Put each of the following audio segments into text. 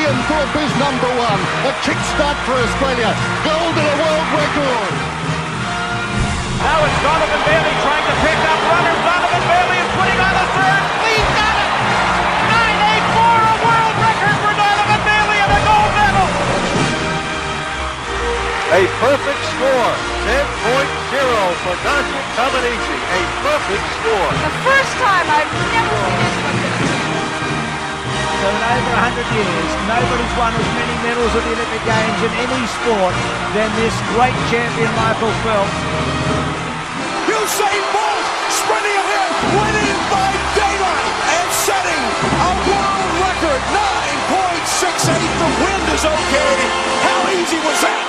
Ian Thorpe is number one. A kickstart for Australia. Gold and a world record. Now it's Donovan Bailey trying to pick up runners. Donovan Bailey is putting on a third. He's got it! 9.84, a world record for Donovan Bailey and a gold medal! A perfect score. 10.0 for Dante Caminiti. A perfect score. The first time I've never seen anyone do it. So in over 100 years, nobody's won as many medals at the Olympic Games in any sport than this great champion, Michael Phelps. Usain Bolt sprinting ahead, winning by daylight and setting a world record. 9.68. The wind is okay. How easy was that?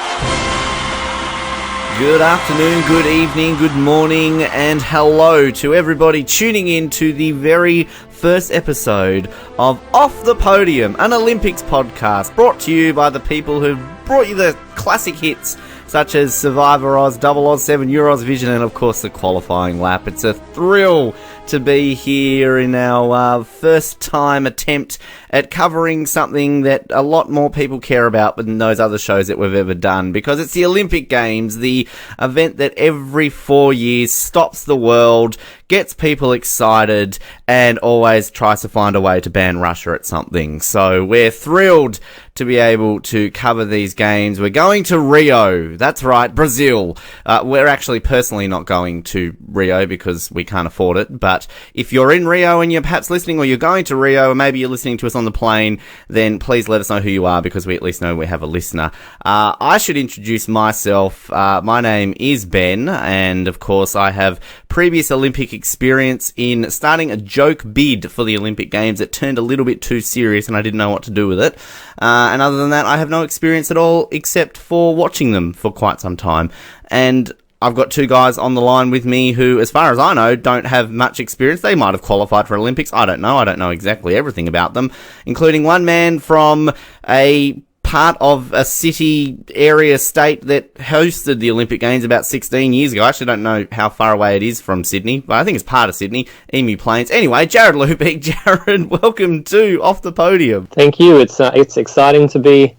Good afternoon, good evening, good morning, and hello to everybody tuning in to the very first episode of Off The Podium, an Olympics podcast brought to you by the people who brought you the classic hits such as Survivor Oz, Double Oz 7, Euros Vision, and of course the qualifying lap. It's a thrill to be here in our first time attempt at covering something that a lot more people care about than those other shows that we've ever done, because it's the Olympic Games, the event that every 4 years stops the world, gets people excited, and always tries to find a way to ban Russia at something. So we're thrilled to be able to cover these games. We're going to Rio. That's right, Brazil. We're actually personally not going to Rio because we can't afford it, but if you're in Rio and you're perhaps listening, or you're going to Rio, or maybe you're listening to us on the plane, then please let us know who you are, because we at least know we have a listener. I should introduce myself. My name is Ben, and of course I have previous Olympic experience in starting a joke bid for the Olympic Games that turned a little bit too serious and I didn't know what to do with it. And other than that, I have no experience at all except for watching them for quite some time. And I've got two guys on the line with me who, as far as I know, don't have much experience. They might have qualified for Olympics. I don't know. I don't know exactly everything about them, including one man from a part of a city, area, state that hosted the Olympic Games about 16 years ago. I actually don't know how far away it is from Sydney, but I think it's part of Sydney, Emu Plains. Anyway, Jarrod Lubeck. Jarrod, welcome to Off The Podium. Thank you. It's exciting to be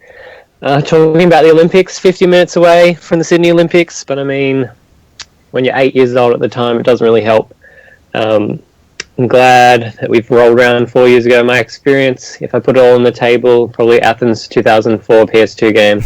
talking about the Olympics, 50 minutes away from the Sydney Olympics, but I mean, when you're 8 years old at the time, it doesn't really help. I'm glad that we've rolled around 4 years ago. My experience, if I put it all on the table, probably Athens 2004 PS2 game,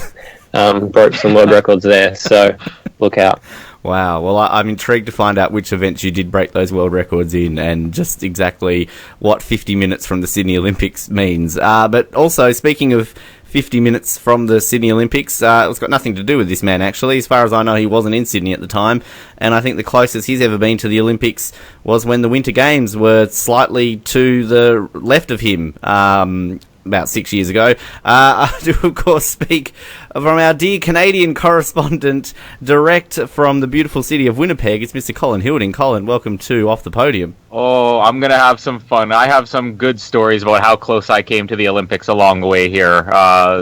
broke some world records there, so look out. Wow, well, I'm intrigued to find out which events you did break those world records in, and just exactly what 50 minutes from the Sydney Olympics means. But also, speaking of 50 minutes from the Sydney Olympics, it's got nothing to do with this man, actually. As far as I know, he wasn't in Sydney at the time, and I think the closest he's ever been to the Olympics was when the Winter Games were slightly to the left of him, about 6 years ago. I do, of course, speak from our dear Canadian correspondent, direct from the beautiful city of Winnipeg. It's Mr. Colin Hilding. Colin, welcome to Off The Podium. Oh, I'm going to have some fun. I have some good stories about how close I came to the Olympics along the way here.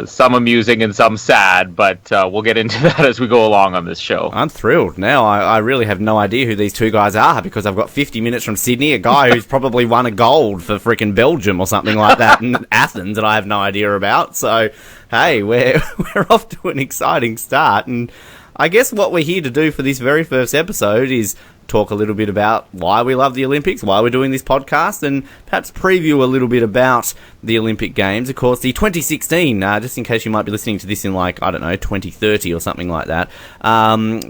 Some amusing and some sad, but we'll get into that as we go along on this show. I'm thrilled. Now, I really have no idea who these two guys are, because I've got 50 minutes from Sydney, a guy who's probably won a gold for freaking Belgium or something like that in Athens that I have no idea about. So, hey, we're off to an exciting start, and I guess what we're here to do for this very first episode is talk a little bit about why we love the Olympics, why we're doing this podcast, and perhaps preview a little bit about the Olympic Games. Of course, the 2016, just in case you might be listening to this in 2030 or something like that,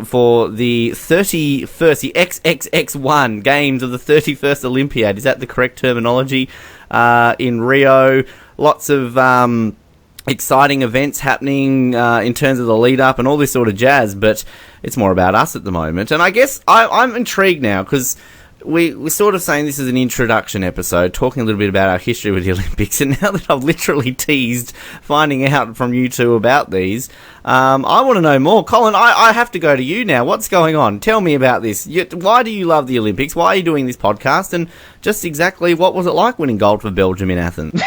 for the 31st, the XXX1 Games of the 31st Olympiad. Is that the correct terminology? In Rio, lots of exciting events happening in terms of the lead up and all this sort of jazz, but it's more about us at the moment. And I guess I'm intrigued now, because we're sort of saying this is an introduction episode, talking a little bit about our history with the Olympics, and now that I've literally teased finding out from you two about these, I want to know more. Colin, I have to go to you now. What's going on? Tell me about this. Why do you love the Olympics? Why are you doing this podcast? And just exactly what was it like winning gold for Belgium in Athens?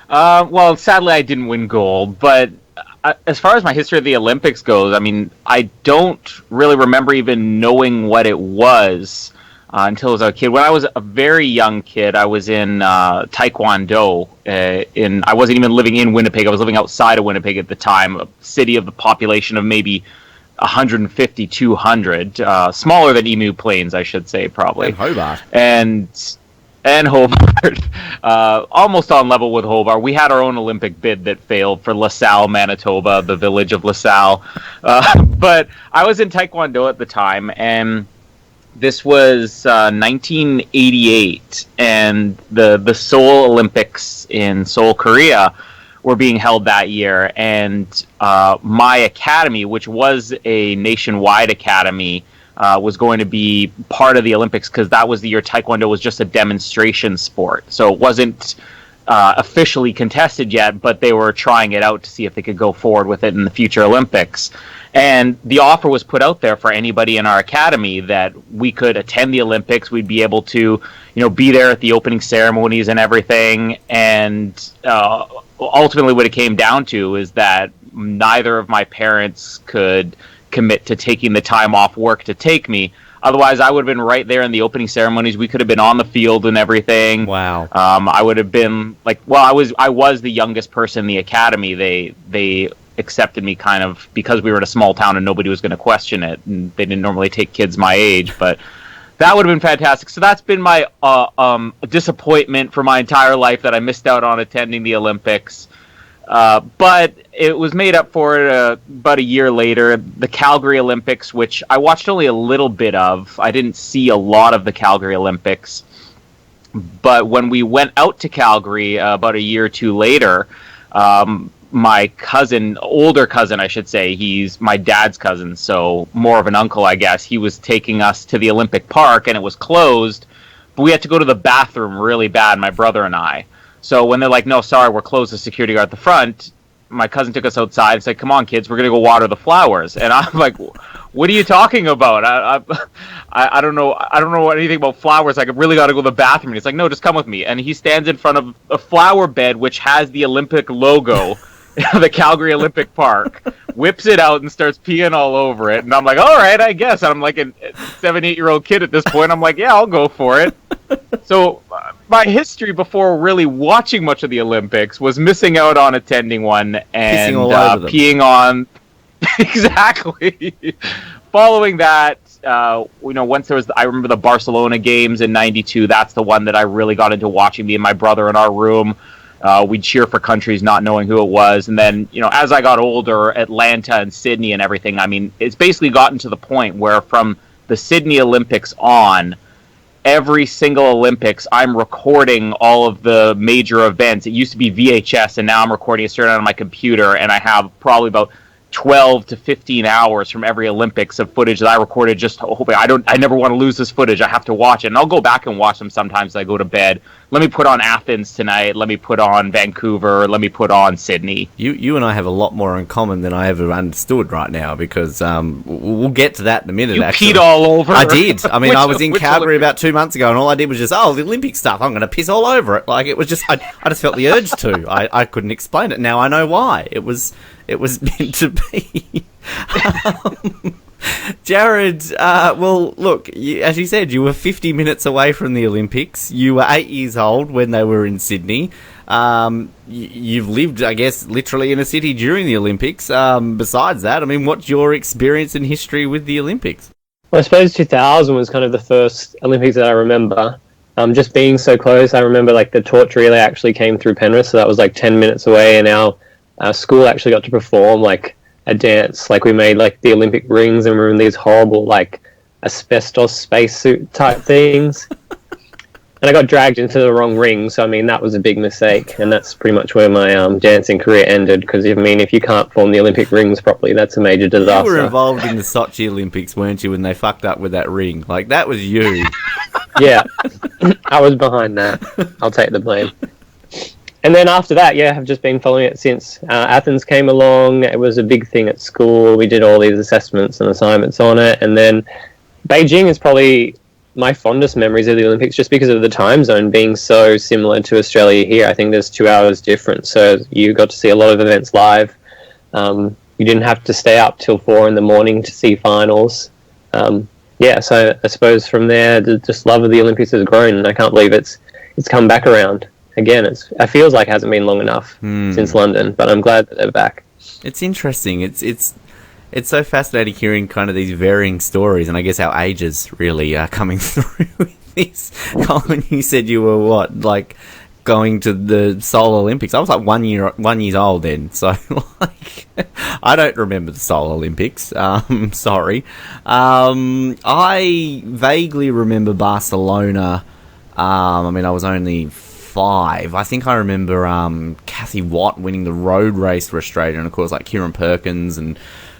Well, sadly I didn't win gold, but as far as my history of the Olympics goes, I mean, I don't really remember even knowing what it was until I was a kid. When I was a very young kid, I was in Taekwondo. I wasn't even living in Winnipeg. I was living outside of Winnipeg at the time, a city of the population of maybe 150, 200, smaller than Emu Plains, I should say, probably. And Hobart. And Hobart, almost on level with Hobart. We had our own Olympic bid that failed for LaSalle, Manitoba, the village of LaSalle. But I was in Taekwondo at the time, and this was 1988, and the Seoul Olympics in Seoul, Korea, were being held that year. And my academy, which was a nationwide academy, was going to be part of the Olympics, because that was the year Taekwondo was just a demonstration sport. So it wasn't officially contested yet, but they were trying it out to see if they could go forward with it in the future Olympics. And the offer was put out there for anybody in our academy that we could attend the Olympics. We'd be able to, be there at the opening ceremonies and everything. And ultimately what it came down to is that neither of my parents could commit to taking the time off work to take me. Otherwise, I would have been right there in the opening ceremonies. We could have been on the field and everything. Wow. I would have been I was the youngest person in the academy. They accepted me kind of because we were in a small town and nobody was going to question it, and they didn't normally take kids my age, but that would have been fantastic. So that's been my disappointment for my entire life, that I missed out on attending the Olympics. But it was made up for it about a year later. The Calgary Olympics, which I watched only a little bit of. I didn't see a lot of the Calgary Olympics. But when we went out to Calgary about a year or two later, my cousin, older cousin, I should say, he's my dad's cousin, so more of an uncle, I guess. He was taking us to the Olympic Park, and it was closed. But we had to go to the bathroom really bad, my brother and I. So when they're like, no, sorry, we're closed, the security guard at the front, my cousin took us outside and said, come on, kids, we're going to go water the flowers. And I'm like, what are you talking about? I don't know anything about flowers. I really got to go to the bathroom. And he's like, no, just come with me. And he stands in front of a flower bed, which has the Olympic logo, the Calgary Olympic Park, whips it out and starts peeing all over it. And I'm like, all right, I guess. And I'm like a 7-8-year-old kid at this point. I'm like, yeah, I'll go for it. So my history before really watching much of the Olympics was missing out on attending one and peeing on. Exactly. Following that, once there was, I remember the Barcelona games in '92. That's the one that I really got into watching. Me and my brother in our room, we'd cheer for countries not knowing who it was. And then, as I got older, Atlanta and Sydney and everything, I mean, it's basically gotten to the point where from the Sydney Olympics on, every single Olympics, I'm recording all of the major events. It used to be VHS, and now I'm recording it straight on my computer, and I have probably about 12 to 15 hours from every Olympics of footage that I recorded, just hoping I never want to lose this footage. I have to watch it, and I'll go back and watch them sometimes as I go to bed. Let me put on Athens tonight. Let me put on Vancouver. Let me put on Sydney. You and I have a lot more in common than I ever understood right now, because we'll get to that in a minute. You actually. peed all over. I did. I mean, I was in Calgary about 2 months ago, and all I did was just, the Olympic stuff, I'm going to piss all over it. Like, it was just, I just felt the urge to. I couldn't explain it. Now I know why. It was meant to be. Jarrod, well, look, as you said, you were 50 minutes away from the Olympics. You were 8 years old when they were in Sydney. You've lived, I guess, literally in a city during the Olympics. Besides that, I mean, what's your experience and history with the Olympics? Well, I suppose 2000 was kind of the first Olympics that I remember. Just being so close, I remember the torch relay actually came through Penrith, so that was 10 minutes away, and our school actually got to perform a dance. We made the Olympic rings, and we were in these horrible asbestos spacesuit type things. And I got dragged into the wrong ring, so I mean that was a big mistake, and that's pretty much where my dancing career ended. Because if you can't form the Olympic rings properly, that's a major disaster. You were involved in the Sochi Olympics, weren't you? When they fucked up with that ring, that was you. Yeah, I was behind that. I'll take the blame. And then after that, I've just been following it since. Athens came along. It was a big thing at school. We did all these assessments and assignments on it. And then Beijing is probably my fondest memories of the Olympics, just because of the time zone being so similar to Australia here. I think there's 2 hours difference. So you got to see a lot of events live. You didn't have to stay up till 4 a.m. to see finals. yeah, so I suppose from there, the just love of the Olympics has grown, and I can't believe it's come back around again. It feels like it hasn't been long enough since London, but I'm glad that they're back. It's interesting. It's so fascinating hearing kind of these varying stories, and I guess our ages really are coming through with this. Colin, you said you were what, like going to the Seoul Olympics? I was like 1 years old then, so like I don't remember the Seoul Olympics. Sorry. I vaguely remember Barcelona. I mean, I was only 5. I think I remember Kathy Watt winning the road race for Australia, and of course, like Kieran Perkins, and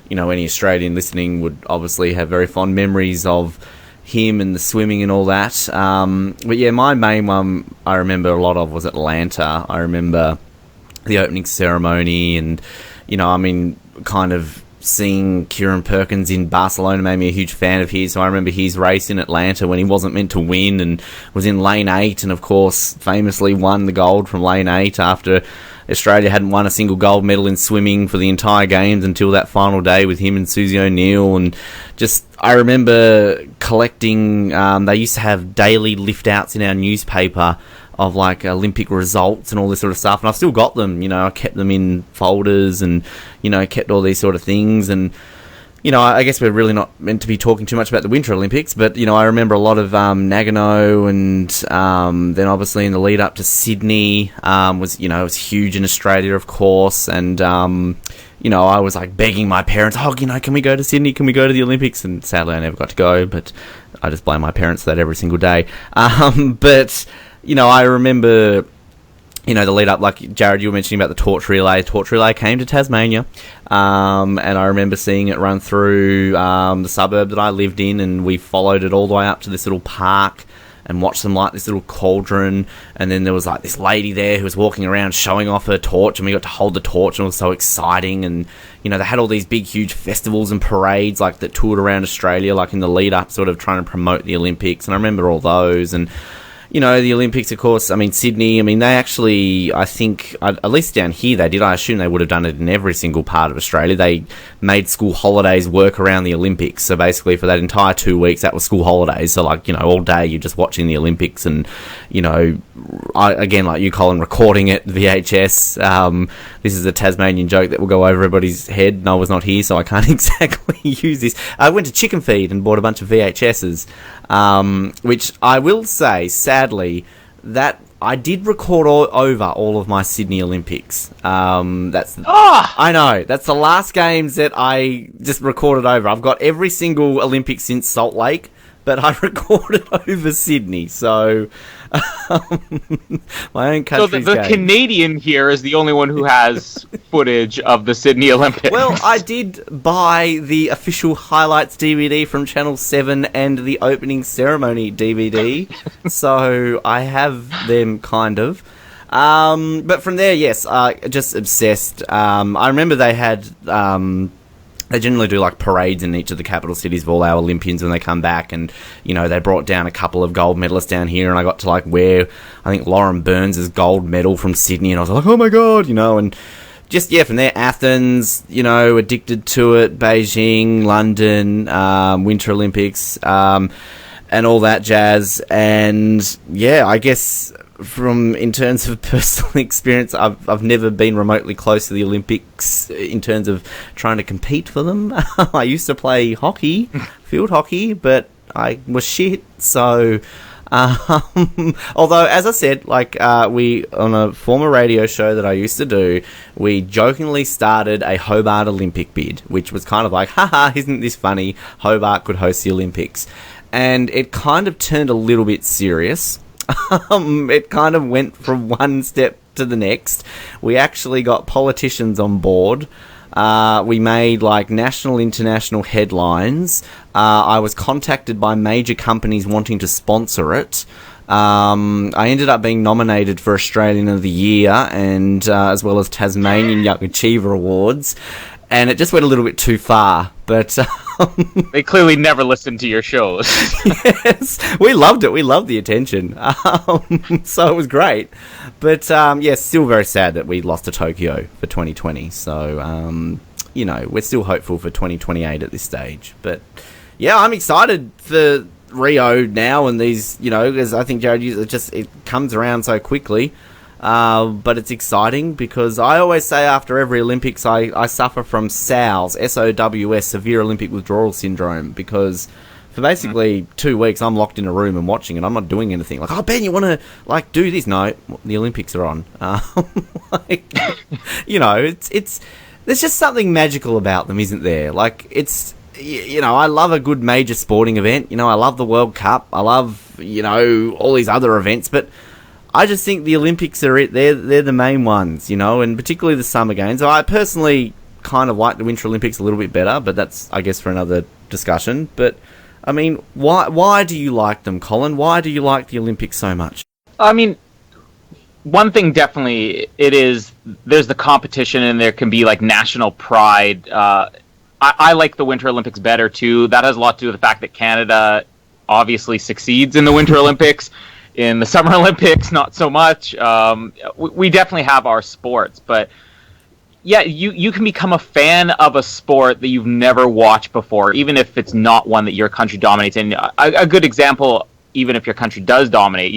you know, any Australian listening would obviously have very fond memories of him and the swimming and all that. But yeah, my main one I remember a lot of was Atlanta. I remember the opening ceremony, and you know, I mean, kind of seeing Kieran Perkins in Barcelona made me a huge fan of his. So I remember his race in Atlanta when he wasn't meant to win and was in lane 8, and of course famously won the gold from lane 8 after Australia hadn't won a single gold medal in swimming for the entire games until that final day with him and Susie O'Neill. And just, I remember collecting, they used to have daily lift outs in our newspaper of like Olympic results and all this sort of stuff, and I've still got them. You know, I kept them in folders, and you know, kept all these sort of things. And you know, I guess we're really not meant to be talking too much about the Winter Olympics, but you know, I remember a lot of Nagano, and then obviously in the lead up to Sydney was, you know, it was huge in Australia, of course. And you know, I was like begging my parents, oh, you know, can we go to Sydney? Can we go to the Olympics? And sadly, I never got to go, but I just blame my parents for that every single day. But you know, I remember, you know, the lead up, like Jarrod, you were mentioning about the torch relay. Torch relay came to Tasmania, and I remember seeing it run through the suburb that I lived in, and we followed it all the way up to this little park and watched them light this little cauldron. And then there was like this lady there who was walking around showing off her torch, and we got to hold the torch, and it was so exciting. And you know, they had all these big huge festivals and parades like that toured around Australia, like in the lead up, sort of trying to promote the Olympics. And I remember all those. And you know, the Olympics, of course, I mean, Sydney, I mean, they actually, I think, at least down here they did. I assume they would have done it in every single part of Australia. They made school holidays work around the Olympics. So basically for that entire 2 weeks, that was school holidays. So, like, you know, all day you're just watching the Olympics, and, you know, again, like you, Colin, recording it, VHS. This is a Tasmanian joke that will go over everybody's head, and I was not here, so I can't exactly use this. I went to Chicken Feed and bought a bunch of VHSs, which I will say, sadly, that I did record over all of my Sydney Olympics. I know, that's the last games that I just recorded over. I've got every single Olympics since Salt Lake, but I recorded over Sydney, so my own country's So the Canadian here is the only one who has footage of the Sydney Olympics. Well, I did buy the official highlights DVD from Channel 7 and the opening ceremony DVD, so I have them, kind of. But from there, yes, just obsessed. I remember they had... they generally do like parades in each of the capital cities of all our Olympians when they come back, and you know, they brought down a couple of gold medalists down here, and I got to like wear, I think, Lauren Burns' gold medal from Sydney, and I was like, oh my god, you know. And just, yeah, from there, Athens, you know, addicted to it, Beijing, London, Winter Olympics, and all that jazz. And yeah, I guess in terms of personal experience, I've never been remotely close to the Olympics in terms of trying to compete for them. I used to play hockey, field hockey, but I was shit. So, although, as I said, like, we, on a former radio show that I used to do, we jokingly started a Hobart Olympic bid, which was kind of like, haha, isn't this funny? Hobart could host the Olympics. And it kind of turned a little bit serious. It kind of went from one step to the next. We actually got politicians on board. We made like national, international headlines. I was contacted by major companies wanting to sponsor it. I ended up being nominated for Australian of the Year, and as well as Tasmanian Young Achiever Awards. And it just went a little bit too far, but... They clearly never listened to your shows. Yes, we loved it. We loved the attention. So it was great. But, yeah, still very sad that we lost to Tokyo for 2020. So, you know, we're still hopeful for 2028 at this stage. But, yeah, I'm excited for Rio now and these, as I think Jared used it comes around so quickly. But it's exciting because I always say after every Olympics I suffer from SOWS, S-O-W-S, Severe Olympic Withdrawal Syndrome, because for basically 2 weeks I'm locked in a room and watching and I'm not doing anything. Like, oh, Ben, you want to do this? No, the Olympics are on. It's there's just something magical about them, isn't there? Like, it's... I love a good major sporting event. I love the World Cup. I love, all these other events. But I just think the Olympics are it. They're the main ones, and particularly the Summer Games. I personally kind of like the Winter Olympics a little bit better, but that's, I guess, for another discussion. But, I mean, why do you like them, Colin? Why do you like the Olympics so much? I mean, one thing definitely, there's the competition and there can be, national pride. I like the Winter Olympics better, too. That has a lot to do with the fact that Canada obviously succeeds in the Winter Olympics. In the Summer Olympics, not so much. We definitely have our sports. But, yeah, you can become a fan of a sport that you've never watched before, even if it's not one that your country dominates. And a good example, even if your country does dominate,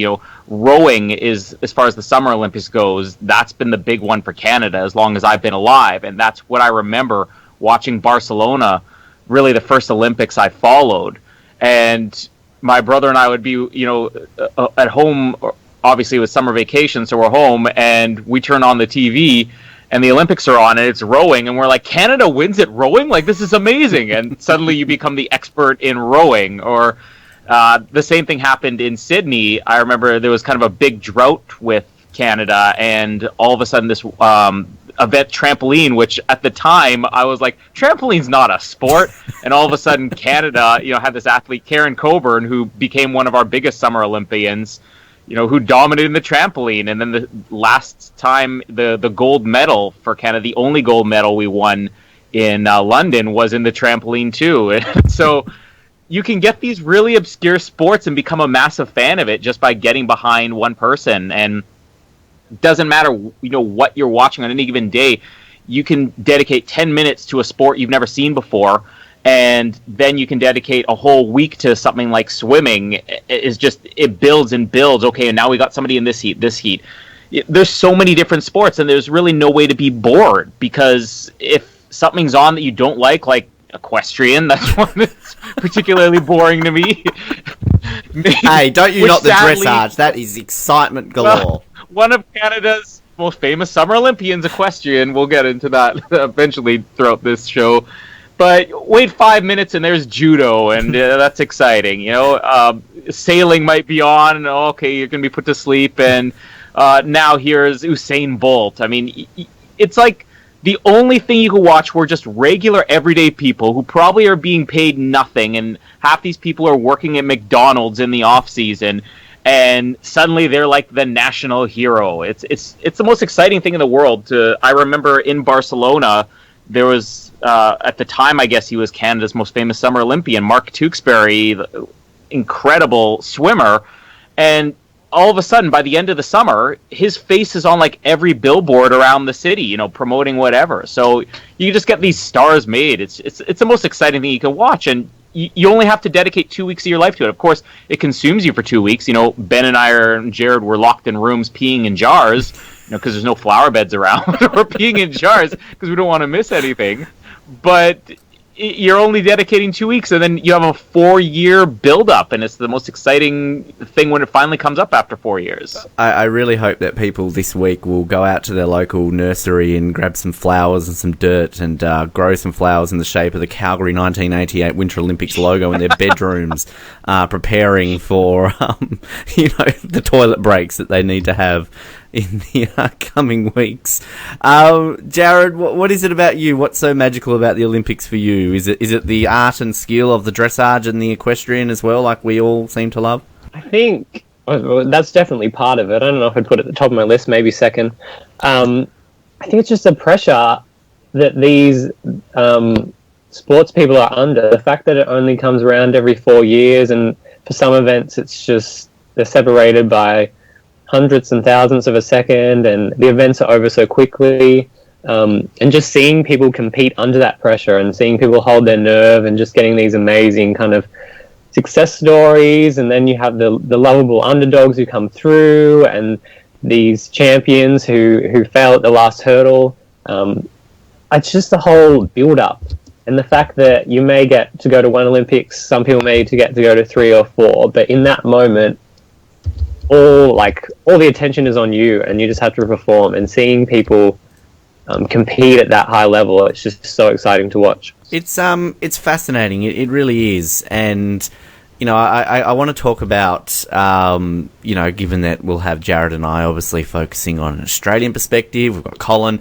rowing is, as far as the Summer Olympics goes, that's been the big one for Canada as long as I've been alive. And that's what I remember watching Barcelona, really the first Olympics I followed. And my brother and I would be, at home, obviously with summer vacation, so we're home, and we turn on the TV, and the Olympics are on, and it's rowing, and we're like, Canada wins at rowing? Like, this is amazing. And suddenly you become the expert in rowing. Or the same thing happened in Sydney. I remember there was kind of a big drought with Canada, and all of a sudden this event, trampoline, which at the time I was like, trampoline's not a sport. And all of a sudden Canada, had this athlete, Karen Coburn, who became one of our biggest Summer Olympians, who dominated the trampoline. And then the last time the gold medal for Canada, the only gold medal we won in London, was in the trampoline too. And so you can get these really obscure sports and become a massive fan of it just by getting behind one person. And doesn't matter what you're watching on any given day, you can dedicate 10 minutes to a sport you've never seen before, and then you can dedicate a whole week to something like swimming. It builds and builds. Okay, and now we got somebody in this heat. There's so many different sports, and there's really no way to be bored, because if something's on that you don't like equestrian, that's one that's particularly boring to me. Hey, don't you not the dressage? That is excitement galore. One of Canada's most famous Summer Olympians, equestrian. We'll get into that eventually throughout this show. But wait 5 minutes and there's judo, and that's exciting. Sailing might be on, and okay, you're going to be put to sleep. And now here's Usain Bolt. I mean, it's like the only thing you can watch were just regular everyday people who probably are being paid nothing, and half these people are working at McDonald's in the off season. And suddenly they're like the national hero. It's the most exciting thing in the world. I remember in Barcelona, there was at the time, I guess he was Canada's most famous Summer Olympian, Mark Tewksbury, the incredible swimmer, and all of a sudden, by the end of the summer, his face is on like every billboard around the city, promoting whatever. So you just get these stars made. It's the most exciting thing you can watch, and you only have to dedicate 2 weeks of your life to it. Of course, it consumes you for 2 weeks. Ben and I and Jared were locked in rooms peeing in jars, because there's no flower beds around. We're peeing in jars because we don't want to miss anything. But you're only dedicating 2 weeks, and then you have a 4-year build-up, and it's the most exciting thing when it finally comes up after 4 years. I really hope that people this week will go out to their local nursery and grab some flowers and some dirt and grow some flowers in the shape of the Calgary 1988 Winter Olympics logo in their bedrooms, preparing for the toilet breaks that they need to have in the coming weeks. Jared, what is it about you? What's so magical about the Olympics for you? Is it the art and skill of the dressage and the equestrian as well, like we all seem to love? I think that's definitely part of it. I don't know if I'd put it at the top of my list, maybe second. I think it's just the pressure that these sports people are under. The fact that it only comes around every 4 years, and for some events it's just they're separated by hundredths and thousandths of a second, and the events are over so quickly. And just seeing people compete under that pressure and seeing people hold their nerve and just getting these amazing kind of success stories. And then you have the lovable underdogs who come through and these champions who fail at the last hurdle. It's just the whole build-up. And the fact that you may get to go to one Olympics, some people may get to go to 3 or 4, but in that moment, all the attention is on you and you just have to perform. And seeing people compete at that high level, it's just so exciting to watch. It's fascinating. It really is. And I want to talk about given that we'll have Jarrod and I obviously focusing on an Australian perspective. We've got Colin,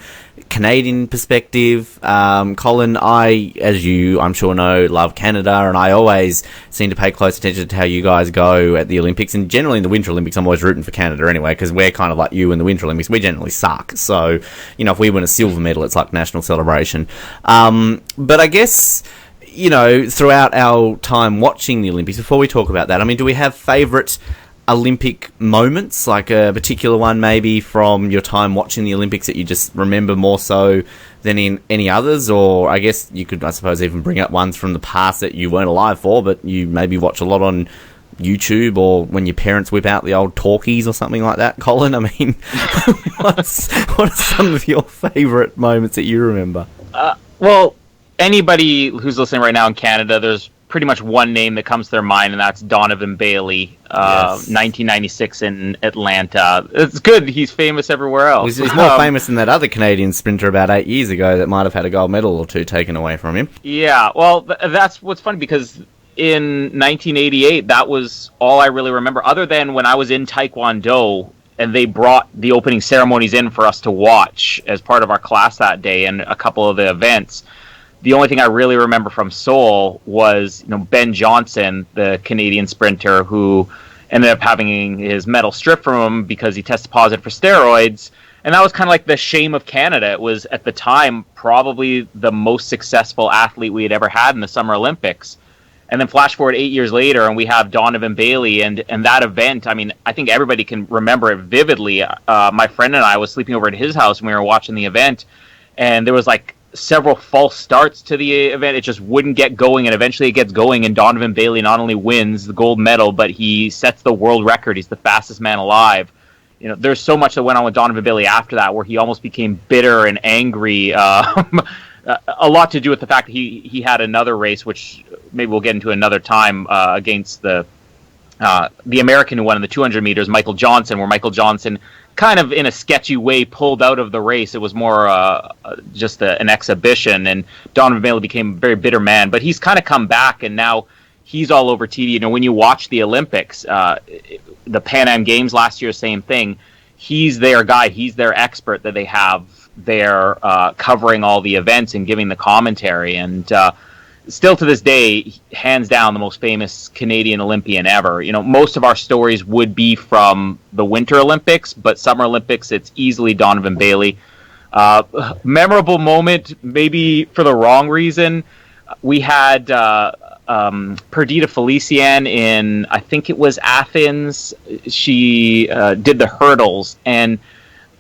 Canadian perspective. Colin, as you I'm sure know, love Canada, and I always seem to pay close attention to how you guys go at the Olympics, and generally in the Winter Olympics I'm always rooting for Canada anyway, because we're kind of like you in the Winter Olympics. We generally suck, so if we win a silver medal it's like national celebration. But I guess throughout our time watching the Olympics, before we talk about that, I mean, do we have favourite Olympic moments, like a particular one maybe from your time watching the Olympics that you just remember more so than in any others? Or I guess you could, I suppose, even bring up ones from the past that you weren't alive for, but you maybe watch a lot on YouTube, or when your parents whip out the old talkies or something like that. Colin, I mean, what are some of your favourite moments that you remember? Well, anybody who's listening right now in Canada, there's pretty much one name that comes to their mind, and that's Donovan Bailey, 1996 in Atlanta. It's good. He's famous everywhere else. He's more famous than that other Canadian sprinter about 8 years ago that might have had a gold medal or two taken away from him. Yeah, well, that's what's funny, because in 1988, that was all I really remember, other than when I was in Taekwondo, and they brought the opening ceremonies in for us to watch as part of our class that day and a couple of the events. The only thing I really remember from Seoul was, Ben Johnson, the Canadian sprinter, who ended up having his medal stripped from him because he tested positive for steroids. And that was kind of like the shame of Canada. It was, at the time, probably the most successful athlete we had ever had in the Summer Olympics. And then flash forward 8 years later, and we have Donovan Bailey, and that event, I mean, I think everybody can remember it vividly. My friend and I was sleeping over at his house when we were watching the event, and there was several false starts to the event. It just wouldn't get going, and eventually it gets going, and Donovan Bailey not only wins the gold medal, but he sets the world record. He's the fastest man alive. There's so much that went on with Donovan Bailey after that, where he almost became bitter and angry. A lot to do with the fact that he had another race, which maybe we'll get into another time, against the American who won in the 200 meters, Michael Johnson, where Michael Johnson kind of in a sketchy way pulled out of the race. It was more just an exhibition, and Donovan Bailey became a very bitter man. But he's kind of come back, and now he's all over TV. When you watch the Olympics, the Pan Am Games last year, same thing. He's their guy. He's their expert that they have there covering all the events and giving the commentary. And still to this day, hands down, the most famous Canadian Olympian ever. Most of our stories would be from the Winter Olympics, but Summer Olympics, it's easily Donovan Bailey. Memorable moment, maybe for the wrong reason. We had Perdita Felician in, I think it was Athens. She did the hurdles, and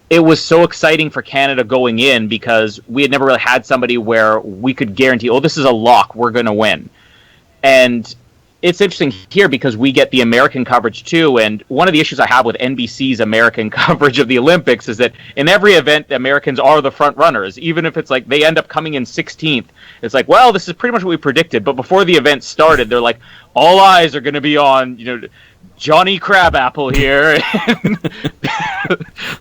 it was so exciting for Canada going in because we had never really had somebody where we could guarantee, this is a lock, we're going to win. And it's interesting here because we get the American coverage too, and one of the issues I have with NBC's American coverage of the Olympics is that in every event, the Americans are the front runners, even if it's like they end up coming in 16th. It's like, well, this is pretty much what we predicted, but before the event started, they're like, all eyes are going to be on, Johnny Crabapple here, and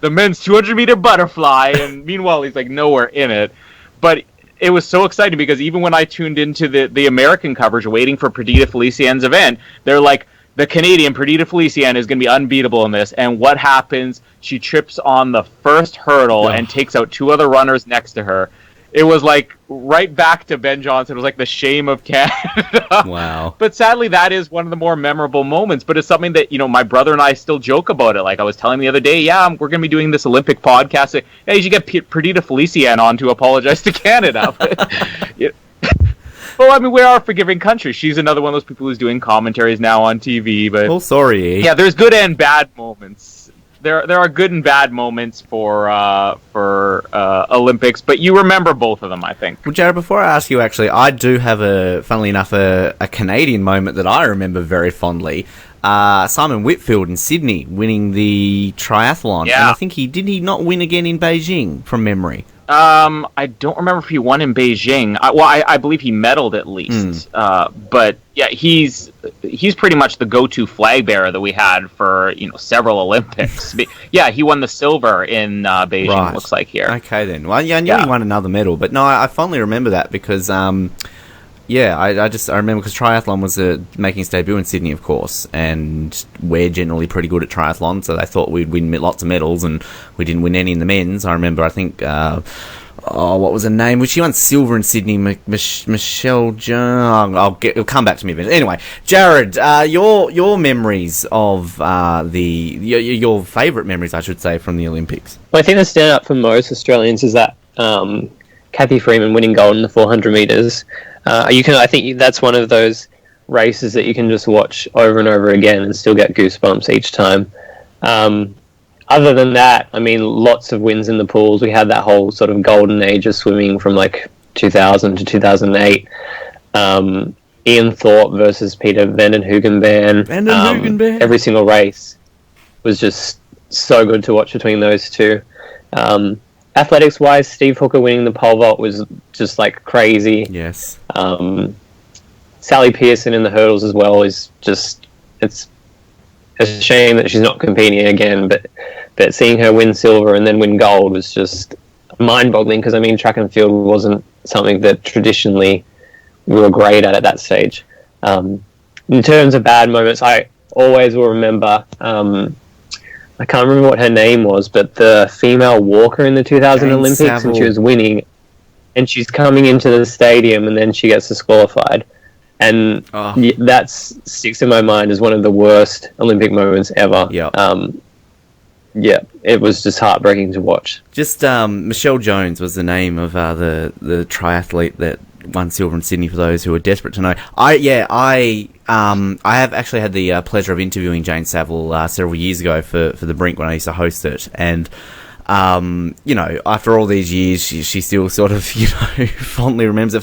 the men's 200-meter butterfly, and meanwhile he's nowhere in it. But it was so exciting because even when I tuned into the American coverage waiting for Perdita Felician's event, they're like, the Canadian Perdita Felician is going to be unbeatable in this. And what happens? She trips on the first hurdle and takes out two other runners next to her. It was right back to Ben Johnson. It was the shame of Canada. Wow. But sadly, that is one of the more memorable moments. But it's something that, my brother and I still joke about it. I was telling him the other day, we're going to be doing this Olympic podcast. Hey, you should get Perdita Felician on to apologize to Canada. Well, I mean, we are a forgiving country. She's another one of those people who's doing commentaries now on TV. But sorry. Yeah, there's good and bad moments. there are good and bad moments for Olympics, but you remember both of them, I think. Well, Jared, before I ask you, actually, I do have funnily enough, a Canadian moment that I remember very fondly. Simon Whitfield in Sydney winning the triathlon. Yeah. And I think did he not win again in Beijing, from memory? I don't remember if he won in Beijing. I believe he medaled at least. But yeah, he's pretty much the go-to flag bearer that we had for several Olympics. Yeah, he won the silver in Beijing. Right. Looks like here. Okay then. Well, yeah, I knew he won another medal, but no, I fondly remember that because I remember because triathlon was making its debut in Sydney, of course, and we're generally pretty good at triathlon, so they thought we'd win lots of medals, and we didn't win any in the men's. I remember, I think, what was her name? She won silver in Sydney. Michelle Jones. It'll come back to me eventually. Anyway, Jared, your memories of your favourite memories, I should say, from the Olympics. Well, I think the stand up for most Australians is that Kathy Freeman winning gold in the 400 metres. I think that's one of those races that you can just watch over and over again and still get goosebumps each time. Other than that, I mean, lots of wins in the pools. We had that whole sort of golden age of swimming from like 2000 to 2008. Ian Thorpe versus Peter Van Hoogenband. Every single race was just so good to watch between those two. Athletics-wise, Steve Hooker winning the pole vault was just like crazy. Yes. Sally Pearson in the hurdles as well is just, it's a shame that she's not competing again, but seeing her win silver and then win gold was just mind-boggling because, I mean, track and field wasn't something that traditionally we were great at that stage. In terms of bad moments, I always will remember, I can't remember what her name was, but the female walker in the 2000 Jane Olympics, Saville. and she was winning, and she's coming into the stadium, and then she gets disqualified. And that sticks in my mind as one of the worst Olympic moments ever. It was just heartbreaking to watch. Just Michelle Jones was the name of the triathlete that won silver in Sydney, for those who are desperate to know. I have actually had the pleasure of interviewing Jane Saville several years ago for the Brink when I used to host it, and after all these years, she still sort of fondly remembers it.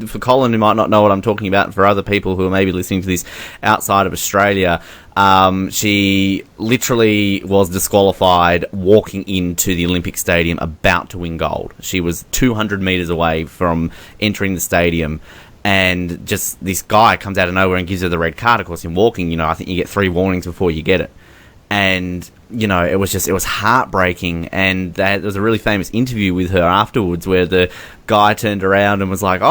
For Colin, who might not know what I'm talking about, and for other people who are maybe listening to this outside of Australia, she literally was disqualified walking into the Olympic Stadium about to win gold. She was 200 metres away from entering the stadium, and just this guy comes out of nowhere and gives her the red card. Of course, in walking, I think you get 3 warnings before you get it. And, it was heartbreaking. And there was a really famous interview with her afterwards where the guy turned around and was like,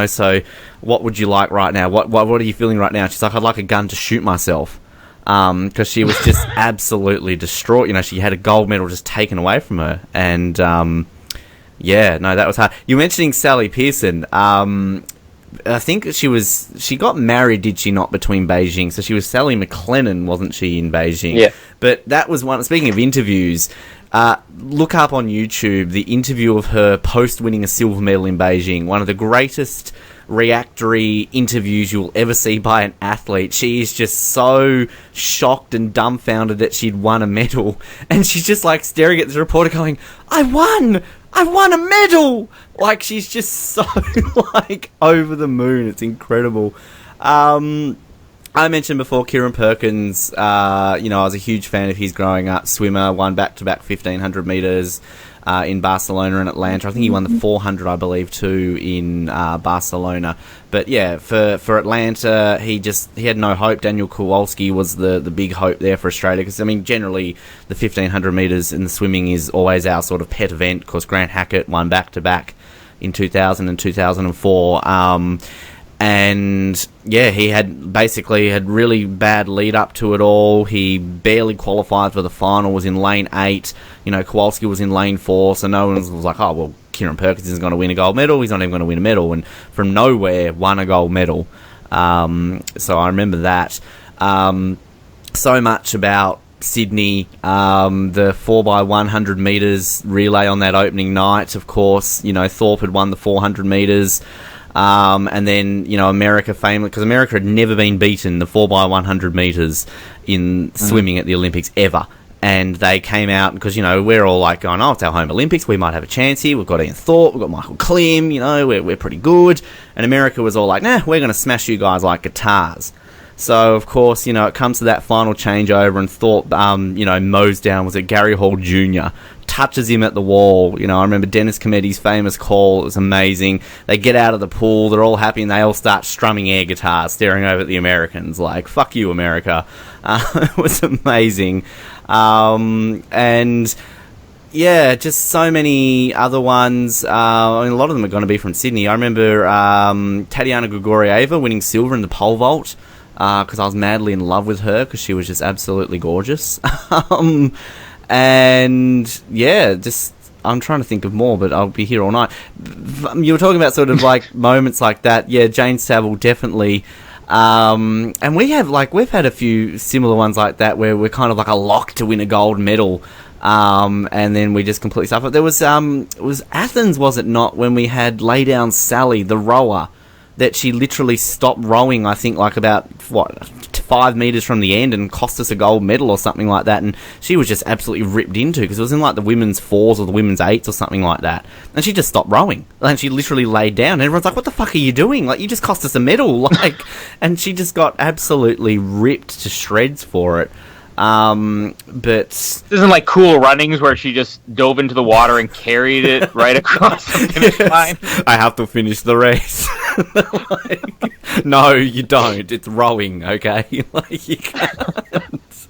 so what would you like right now? What are you feeling right now? She's like, I'd like a gun to shoot myself. Because she was just absolutely distraught. She had a gold medal just taken away from her. And, that was hard. You're mentioning Sally Pearson. I think she got married, did she not, between Beijing? So she was Sally McLennan, wasn't she, in Beijing? Yeah. But that was one, speaking of interviews, look up on YouTube the interview of her post-winning a silver medal in Beijing. One of the greatest reactory interviews you'll ever see by an athlete. She is just so shocked and dumbfounded that she'd won a medal. And she's just like staring at the reporter going, I won a medal! Like, she's just so, over the moon. It's incredible. I mentioned before Kieran Perkins. I was a huge fan of his growing up. Swimmer, won back-to-back 1,500 metres in Barcelona and Atlanta. I think he won the 400, I believe, too, in Barcelona. But yeah, for Atlanta, he had no hope. Daniel Kowalski was the big hope there for Australia, because generally the 1,500 metres in the swimming is always our sort of pet event. Of course, Grant Hackett won back-to-back in 2000 and 2004. And yeah, he had really bad lead up to it all. He barely qualified for the final, was in lane 8. Kowalski was in lane 4, so no one was like, oh, well, Kieran Perkins isn't going to win a gold medal. He's not even going to win a medal. And from nowhere, won a gold medal. So I remember that. So much about Sydney, the 4x100 metres relay on that opening night, of course. Thorpe had won the 400 metres. And then, America famous, because America had never been beaten the 4x100 metres in swimming at the Olympics ever. and they came out because, you know, we're all like going, oh, it's our home Olympics, we might have a chance here, we've got Ian Thorpe, we've got Michael Klim, you know, we're pretty good. And America was all like, nah, we're going to smash you guys like guitars. So, of course, you know, it comes to that final changeover, and Thorpe, you know, mows down, was it Gary Hall Jr., touches him at the wall. You know, I remember Dennis Cometti's famous call. It was amazing. They get out of the pool, they're all happy, and they all start strumming air guitars, staring over at the Americans like, fuck you, America. It was amazing. And yeah, just so many other ones. I mean, a lot of them are going to be from Sydney. I remember Tatiana Grigorieva winning silver in the pole vault, because I was madly in love with her because she was just absolutely gorgeous. And yeah, just I'm trying to think of more, but I'll be here all night. You were talking about sort of like moments like that. Yeah, Jane Saville definitely. And we've had a few similar ones like that where we're kind of like a lock to win a gold medal. And then we just completely suffer. There was it was Athens, was it not, when we had Lay Down Sally, the rower, that she literally stopped rowing, I think, like about 5 meters from the end, and cost us a gold medal or something like that. And she was just absolutely ripped into, because it was in like the women's 4s or the women's 8s or something like that. And she just stopped rowing, and she literally laid down. And everyone's like, "What the fuck are you doing? Like, you just cost us a medal!" Like, and she just got absolutely ripped to shreds for it. But this isn't like Cool Runnings where she just dove into the water and carried it right across the finish line. I have to finish the race. Like, no, you don't. It's rowing, okay? Like, you can't.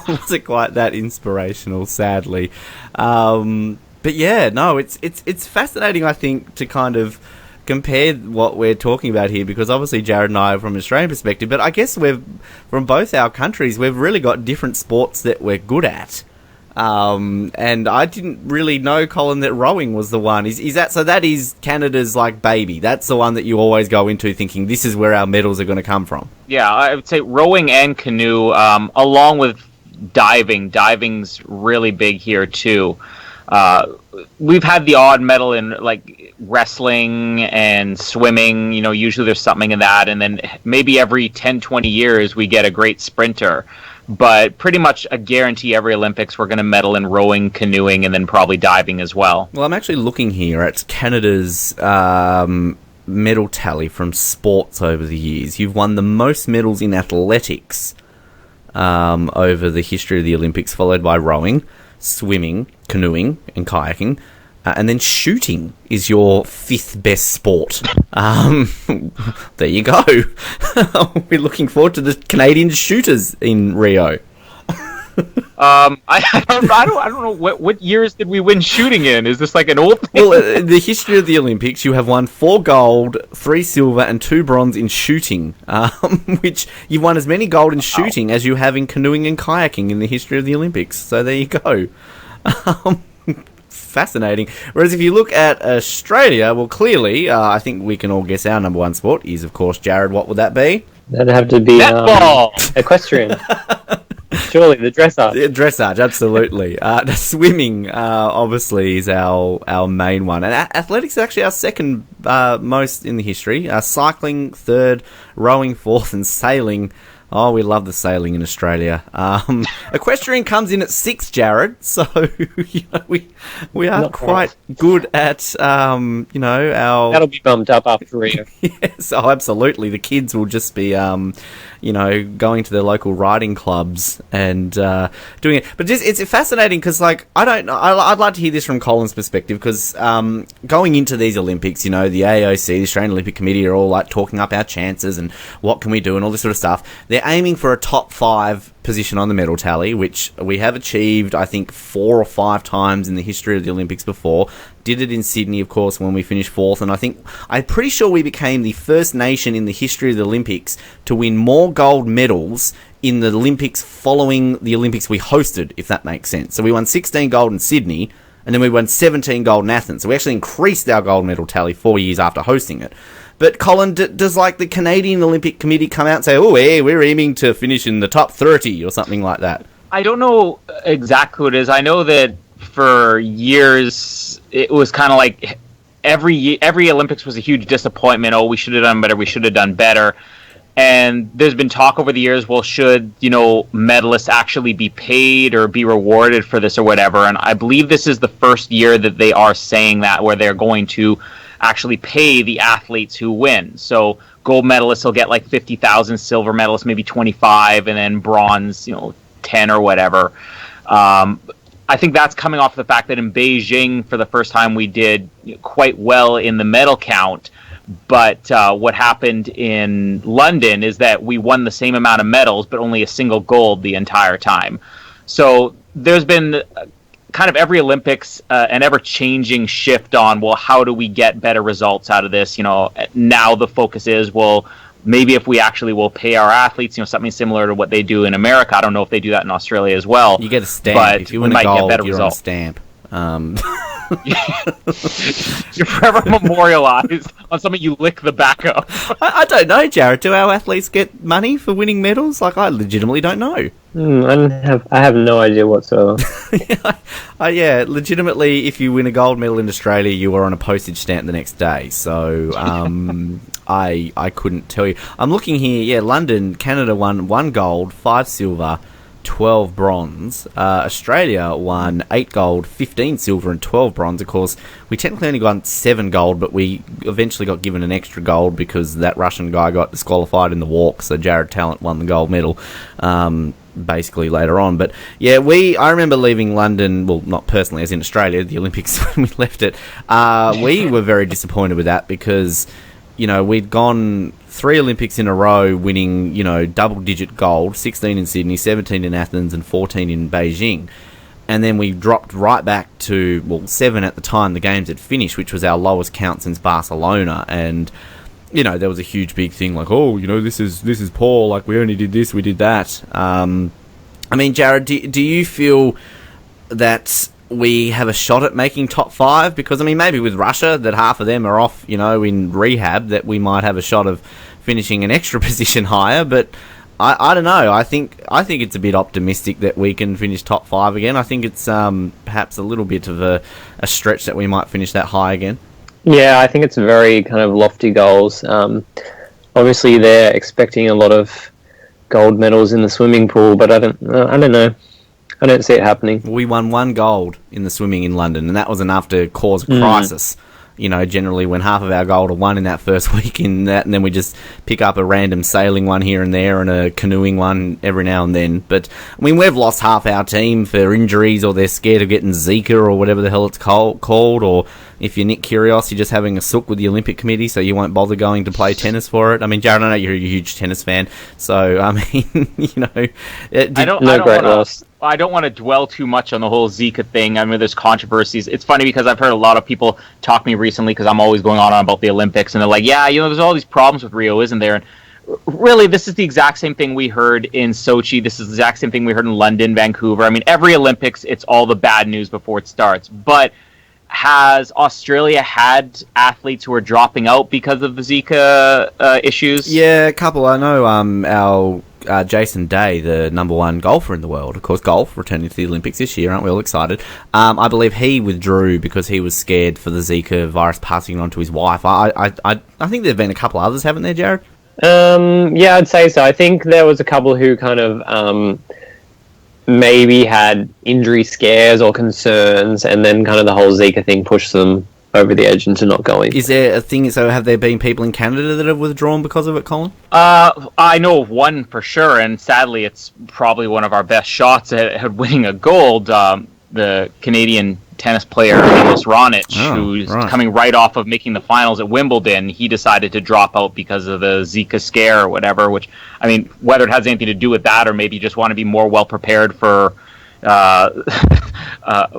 Wasn't quite that inspirational, sadly. But yeah, no, it's fascinating, I think, to kind of compare what we're talking about here, because obviously Jarrod and I are from an Australian perspective, but I guess we've, from both our countries, we've really got different sports that we're good at. And I didn't really know, Colin, that rowing was the one. Is that, so that is Canada's like baby? That's the one that you always go into thinking this is where our medals are going to come from? Yeah, I would say rowing and canoe, along with diving. Diving's really big here too. We've had the odd medal in like wrestling and swimming, you know, usually there's something in that, and then maybe every 10-20 years we get a great sprinter, but pretty much a guarantee every Olympics we're going to medal in rowing, canoeing, and then probably diving as well. Well, I'm actually looking here at Canada's medal tally from sports over the years. You've won the most medals in athletics over the history of the Olympics, followed by rowing, swimming, canoeing, and kayaking. And then shooting is your 5th best sport. There you go. We're looking forward to the Canadian shooters in Rio. I don't know what years did we win shooting in? Is this like an old thing? Well, the history of the Olympics, you have won 4 gold, 3 silver, and 2 bronze in shooting, which you've won as many gold in shooting as you have in canoeing and kayaking in the history of the Olympics. So there you go. Fascinating. Whereas if you look at Australia, well, clearly, I think we can all guess our number 1 sport is, of course, Jarrod. What would that be? That'd have to be equestrian. Surely, the dressage. The dressage, absolutely. The swimming, obviously, is our main one. And athletics is actually our second most in the history. Cycling, 3rd, rowing, 4th, and sailing. Oh, we love the sailing in Australia. Equestrian comes in at 6th, Jarrod. So, you know, we are not quite good at, you know, our... That'll be bumped up after Rio. Yes, oh, absolutely. The kids will just be, you know, going to their local riding clubs and doing it. But it's fascinating because, like, I'd like to hear this from Colin's perspective, because going into these Olympics, you know, the AOC, the Australian Olympic Committee, are all, like, talking up our chances and what can we do and all this sort of stuff. They're aiming for a top 5 position on the medal tally, which we have achieved, I think, 4 or 5 times in the history of the Olympics before. Did it in Sydney, of course, when we finished 4th, and I'm pretty sure we became the first nation in the history of the Olympics to win more gold medals in the Olympics following the Olympics we hosted, if that makes sense. So we won 16 gold in Sydney, and then we won 17 gold in Athens. So we actually increased our gold medal tally 4 years after hosting it. But, Colin, does, like, the Canadian Olympic Committee come out and say, oh, hey, we're aiming to finish in the top 30 or something like that? I don't know exactly what it is. I know that for years it was kind of like every Olympics was a huge disappointment. Oh, we should have done better. We should have done better. And there's been talk over the years, well, should, medalists actually be paid or be rewarded for this or whatever? And I believe this is the first year that they are saying that, where they're going to actually pay the athletes who win. So gold medalists will get like 50,000, silver medalists maybe 25, and then bronze, 10 or whatever. I think that's coming off the fact that in Beijing, for the first time, we did quite well in the medal count. But what happened in London is that we won the same amount of medals, but only a single gold the entire time. So there's been kind of every Olympics an ever-changing shift on, well, how do we get better results out of this? Now the focus is, well, maybe if we actually will pay our athletes, something similar to what they do in America. I don't know if they do that in Australia as well. You get a stamp. But if you win a gold, you're results. on a stamp. You're forever memorialized on something you lick the back of. I don't know, Jared. Do our athletes get money for winning medals? Like, I legitimately don't know. I have no idea whatsoever. Yeah, legitimately, if you win a gold medal in Australia, you are on a postage stamp the next day. So, I couldn't tell you. I'm looking here. Yeah, London, Canada won 1 gold, 5 silver, 12 bronze. Australia won 8 gold, 15 silver, and 12 bronze. Of course, we technically only got 7 gold, but we eventually got given an extra gold because that Russian guy got disqualified in the walk, so Jarrod Talent won the gold medal basically later on. But yeah, I remember leaving London, well, not personally, as in Australia, the Olympics, when we left it. We were very disappointed with that because, we'd gone 3 Olympics in a row winning, double-digit gold, 16 in Sydney, 17 in Athens, and 14 in Beijing. And then we dropped right back to, 7 at the time the games had finished, which was our lowest count since Barcelona. And, there was a huge big thing like, this is poor, like, we only did this, we did that. Jared, do you feel that we have a shot at making top 5? Because, maybe with Russia, that half of them are off, in rehab, that we might have a shot of finishing an extra position higher, but I don't know. I think it's a bit optimistic that we can finish top 5 again. I think it's perhaps a little bit of a stretch that we might finish that high again. Yeah, I think it's very kind of lofty goals. Obviously, they're expecting a lot of gold medals in the swimming pool, but I don't know. I don't see it happening. We won 1 gold in the swimming in London, and that was enough to cause a crisis. Generally when half of our gold are won in that first week in that, and then we just pick up a random sailing one here and there and a canoeing one every now and then. But, we've lost half our team for injuries, or they're scared of getting Zika or whatever the hell it's called, or if you're Nick Kyrgios, you're just having a sook with the Olympic Committee, so you won't bother going to play tennis for it. Jared, I know you're a huge tennis fan, so, I don't want to dwell too much on the whole Zika thing. There's controversies. It's funny because I've heard a lot of people talk to me recently because I'm always going on about the Olympics, and they're like, yeah, there's all these problems with Rio, isn't there? And really, this is the exact same thing we heard in Sochi. This is the exact same thing we heard in London, Vancouver. Every Olympics, it's all the bad news before it starts. But has Australia had athletes who are dropping out because of the Zika issues? Yeah, a couple. I know our Jason Day, the number 1 golfer in the world, of course, golf returning to the Olympics this year. Aren't we all excited? I believe he withdrew because he was scared for the Zika virus passing on to his wife. I think there have been a couple others, haven't there, Jared? Yeah, I'd say so. I think there was a couple who kind of maybe had injury scares or concerns, and then kind of the whole Zika thing pushed them over the edge into not going. Is there a thing, so have there been people in Canada that have withdrawn because of it, Colin? I know of one for sure, and sadly it's probably one of our best shots at winning a gold. The Canadian tennis player, Milos Raonic, who's coming right off of making the finals at Wimbledon. He decided to drop out because of the Zika scare or whatever, which, whether it has anything to do with that or maybe you just want to be more well-prepared for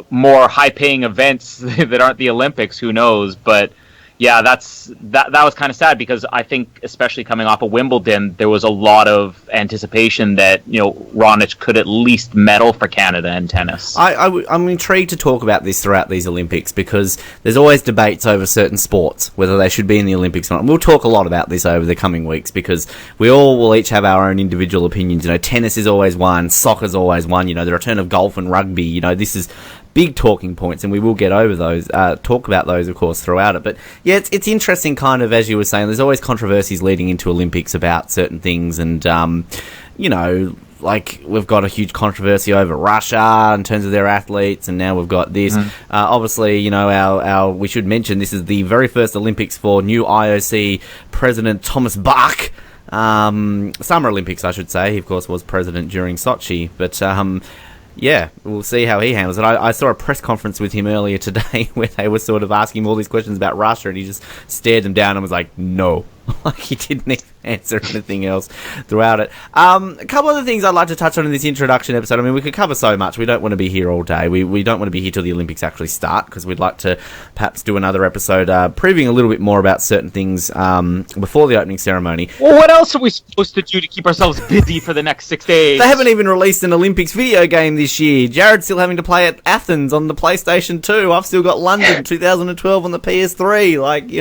more high-paying events that aren't the Olympics, who knows? But yeah, that was kind of sad because I think, especially coming off of Wimbledon, there was a lot of anticipation that Raonic could at least medal for Canada in tennis. I'm intrigued to talk about this throughout these Olympics because there's always debates over certain sports, whether they should be in the Olympics or not. And we'll talk a lot about this over the coming weeks because we all will each have our own individual opinions. Tennis is always one, soccer's always one. The return of golf and rugby. This is big talking points, and we will get over those, talk about those, of course, throughout it. But yeah, it's interesting, kind of, as you were saying, there's always controversies leading into Olympics about certain things, and, like, we've got a huge controversy over Russia in terms of their athletes, and now we've got this. Obviously, our we should mention this is the very first Olympics for new IOC President Thomas Bach. Summer Olympics, I should say. He, of course, was president during Sochi. But, yeah, we'll see how he handles it. I saw a press conference with him earlier today where they were sort of asking him all these questions about Russia, and he just stared them down and was like, no. Like, he didn't even answer anything else throughout it. A couple other things I'd like to touch on in this introduction episode. I mean, we could cover so much. We don't want to be here all day. We don't want to be here till the Olympics actually start, because we'd like to perhaps do another episode previewing a little bit more about certain things before the opening ceremony. Well, what else are we supposed to do to keep ourselves busy for the next 6 days? They haven't even released an Olympics video game this year. Jared's still having to play at Athens on the PlayStation 2. I've still got London 2012 on the PS3. Like,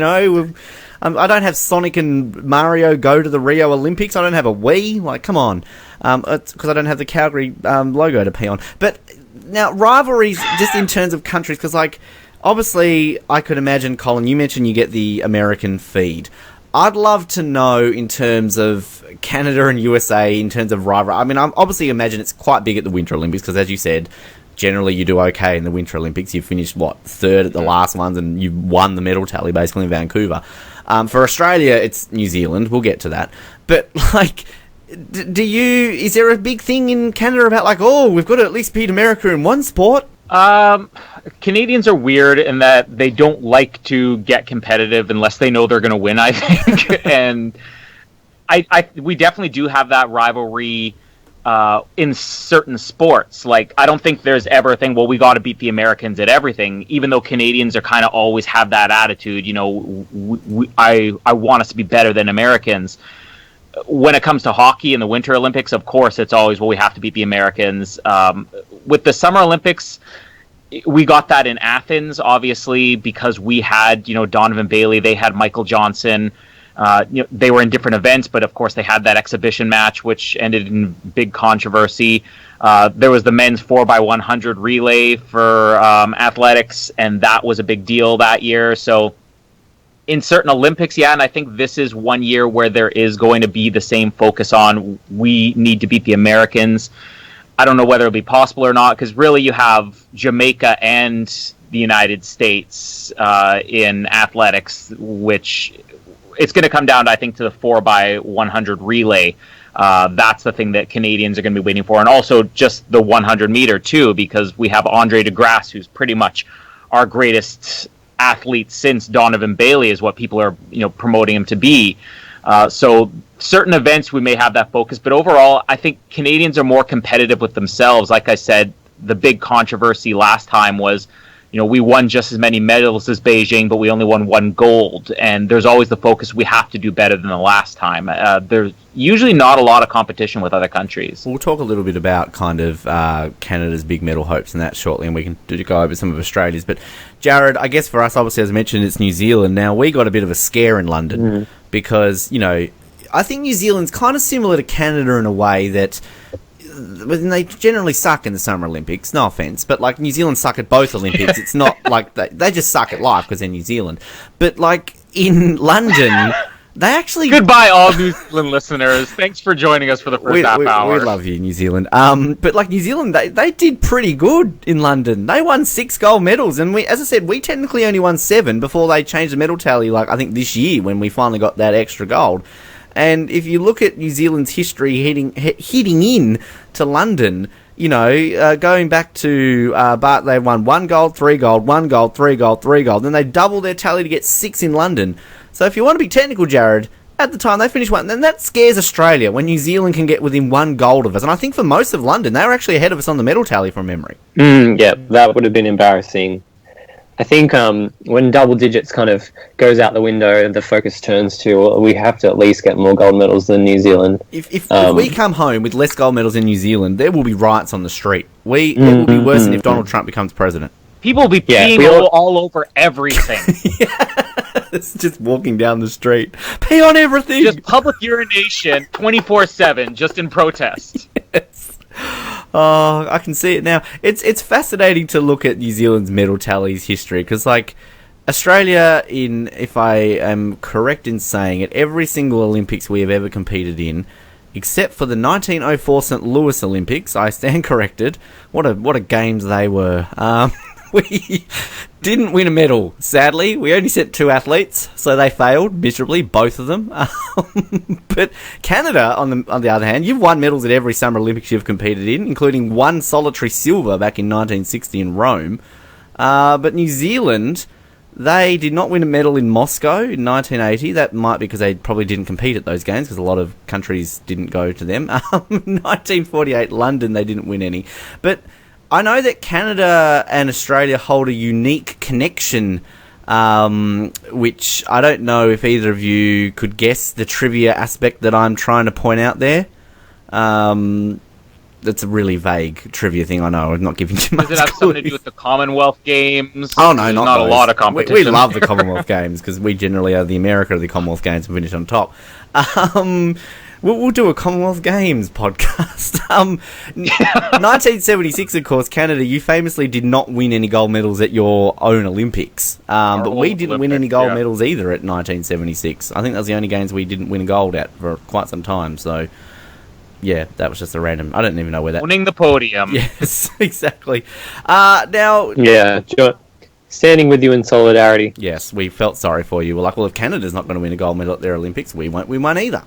I don't have Sonic and Mario go to the Rio Olympics. I don't have a Wii. Like, come on. It's because I don't have the Calgary logo to pee on. But now, rivalries, just in terms of countries, because, like, obviously, I could imagine, Colin, you mentioned you get the American feed. I'd love to know, in terms of Canada and USA, in terms of rivalry. I mean, I obviously imagine it's quite big at the Winter Olympics, because, as you said, generally you do okay in the Winter Olympics. You finished, third at the last ones, and you won the medal tally, basically, in Vancouver. For Australia, it's New Zealand. We'll get to that. But, like, is there a big thing in Canada about, like, we've got to at least beat America in one sport? Canadians are weird in that they don't like to get competitive unless they know they're going to win, I think. And we definitely do have that rivalry in certain sports. Like, I don't think there's ever a thing, well, we got to beat the Americans at everything, even though Canadians are kind of always have that attitude, I want us to be better than Americans. When it comes to hockey in the Winter Olympics, of course, it's always, well, we have to beat the Americans. With the Summer Olympics, we got that in Athens, obviously, because we had, Donovan Bailey, they had Michael Johnson. They were in different events, but of course they had that exhibition match, which ended in big controversy. There was the men's 4x100 relay for athletics, and that was a big deal that year. So in certain Olympics, yeah, and I think this is one year where there is going to be the same focus on we need to beat the Americans. I don't know whether it'll be possible or not, because really you have Jamaica and the United States in athletics, which it's going to come down, I think, to the 4x100 relay. That's the thing that Canadians are going to be waiting for. And also just the 100 meter, too, because we have Andre DeGrasse, who's pretty much our greatest athlete since Donovan Bailey is what people are promoting him to be. So certain events we may have that focus. But overall, I think Canadians are more competitive with themselves. Like I said, the big controversy last time was, we won just as many medals as Beijing, but we only won 1 gold. And there's always the focus, we have to do better than the last time. There's usually not a lot of competition with other countries. We'll talk a little bit about kind of Canada's big medal hopes and that shortly, and we can go over some of Australia's. But Jarrod, I guess for us, obviously, as I mentioned, it's New Zealand. Now, we got a bit of a scare in London because, I think New Zealand's kind of similar to Canada in a way that they generally suck in the Summer Olympics, no offence, but like New Zealand suck at both Olympics. It's not like they just suck at life because they're New Zealand. But like in London, they actually... Goodbye, all New Zealand listeners. Thanks for joining us for the first half hour. We love you, New Zealand. But like New Zealand, they did pretty good in London. They won 6 gold medals, and as I said, we technically only won 7 before they changed the medal tally. Like I think this year when we finally got that extra gold. And if you look at New Zealand's history heading in to London, going back to Bart, they won 1 gold, 3 gold, 1 gold, 3 gold, 3 gold. Then they doubled their tally to get 6 in London. So if you want to be technical, Jarrod, at the time they finished 1. Then that scares Australia when New Zealand can get within 1 gold of us. And I think for most of London, they were actually ahead of us on the medal tally from memory. Yeah, that would have been embarrassing. I think when double digits kind of goes out the window, the focus turns to we have to at least get more gold medals than New Zealand. If we come home with less gold medals in New Zealand, there will be riots on the street. It will be worse than if Donald Trump becomes president. People will be peeing all over everything. It's just walking down the street. Pee on everything. Just public urination 24/7 just in protest. Yes. Oh, I can see it now. It's fascinating to look at New Zealand's medal tallies history, because, like, Australia, if I am correct in saying it, every single Olympics we have ever competed in, except for the 1904 St. Louis Olympics, I stand corrected. What a games they were. We didn't win a medal, sadly. We only sent 2 athletes, so they failed miserably, both of them. But Canada, on the other hand, you've won medals at every Summer Olympics you've competed in, including 1 solitary silver back in 1960 in Rome. But New Zealand, they did not win a medal in Moscow in 1980. That might be because they probably didn't compete at those games, because a lot of countries didn't go to them. 1948 London, they didn't win any. But I know that Canada and Australia hold a unique connection, which I don't know if either of you could guess the trivia aspect that I'm trying to point out there. That's a really vague trivia thing, I know. I'm not giving you much. Does it have something to do with the Commonwealth Games? Oh, no, not a lot of competition. We love the Commonwealth Games, because we generally are the America of the Commonwealth Games and finish on top. We'll do a Commonwealth Games podcast. 1976, of course, Canada, you famously did not win any gold medals at your own Olympics. But we didn't win any gold medals either at 1976. I think that was the only games we didn't win a gold at for quite some time. So, yeah, that was just a random... I don't even know where that... Winning the podium. Yes, exactly. Now... Yeah, standing with you in solidarity. Yes, we felt sorry for you. We're like, well, if Canada's not going to win a gold medal at their Olympics, we won't either.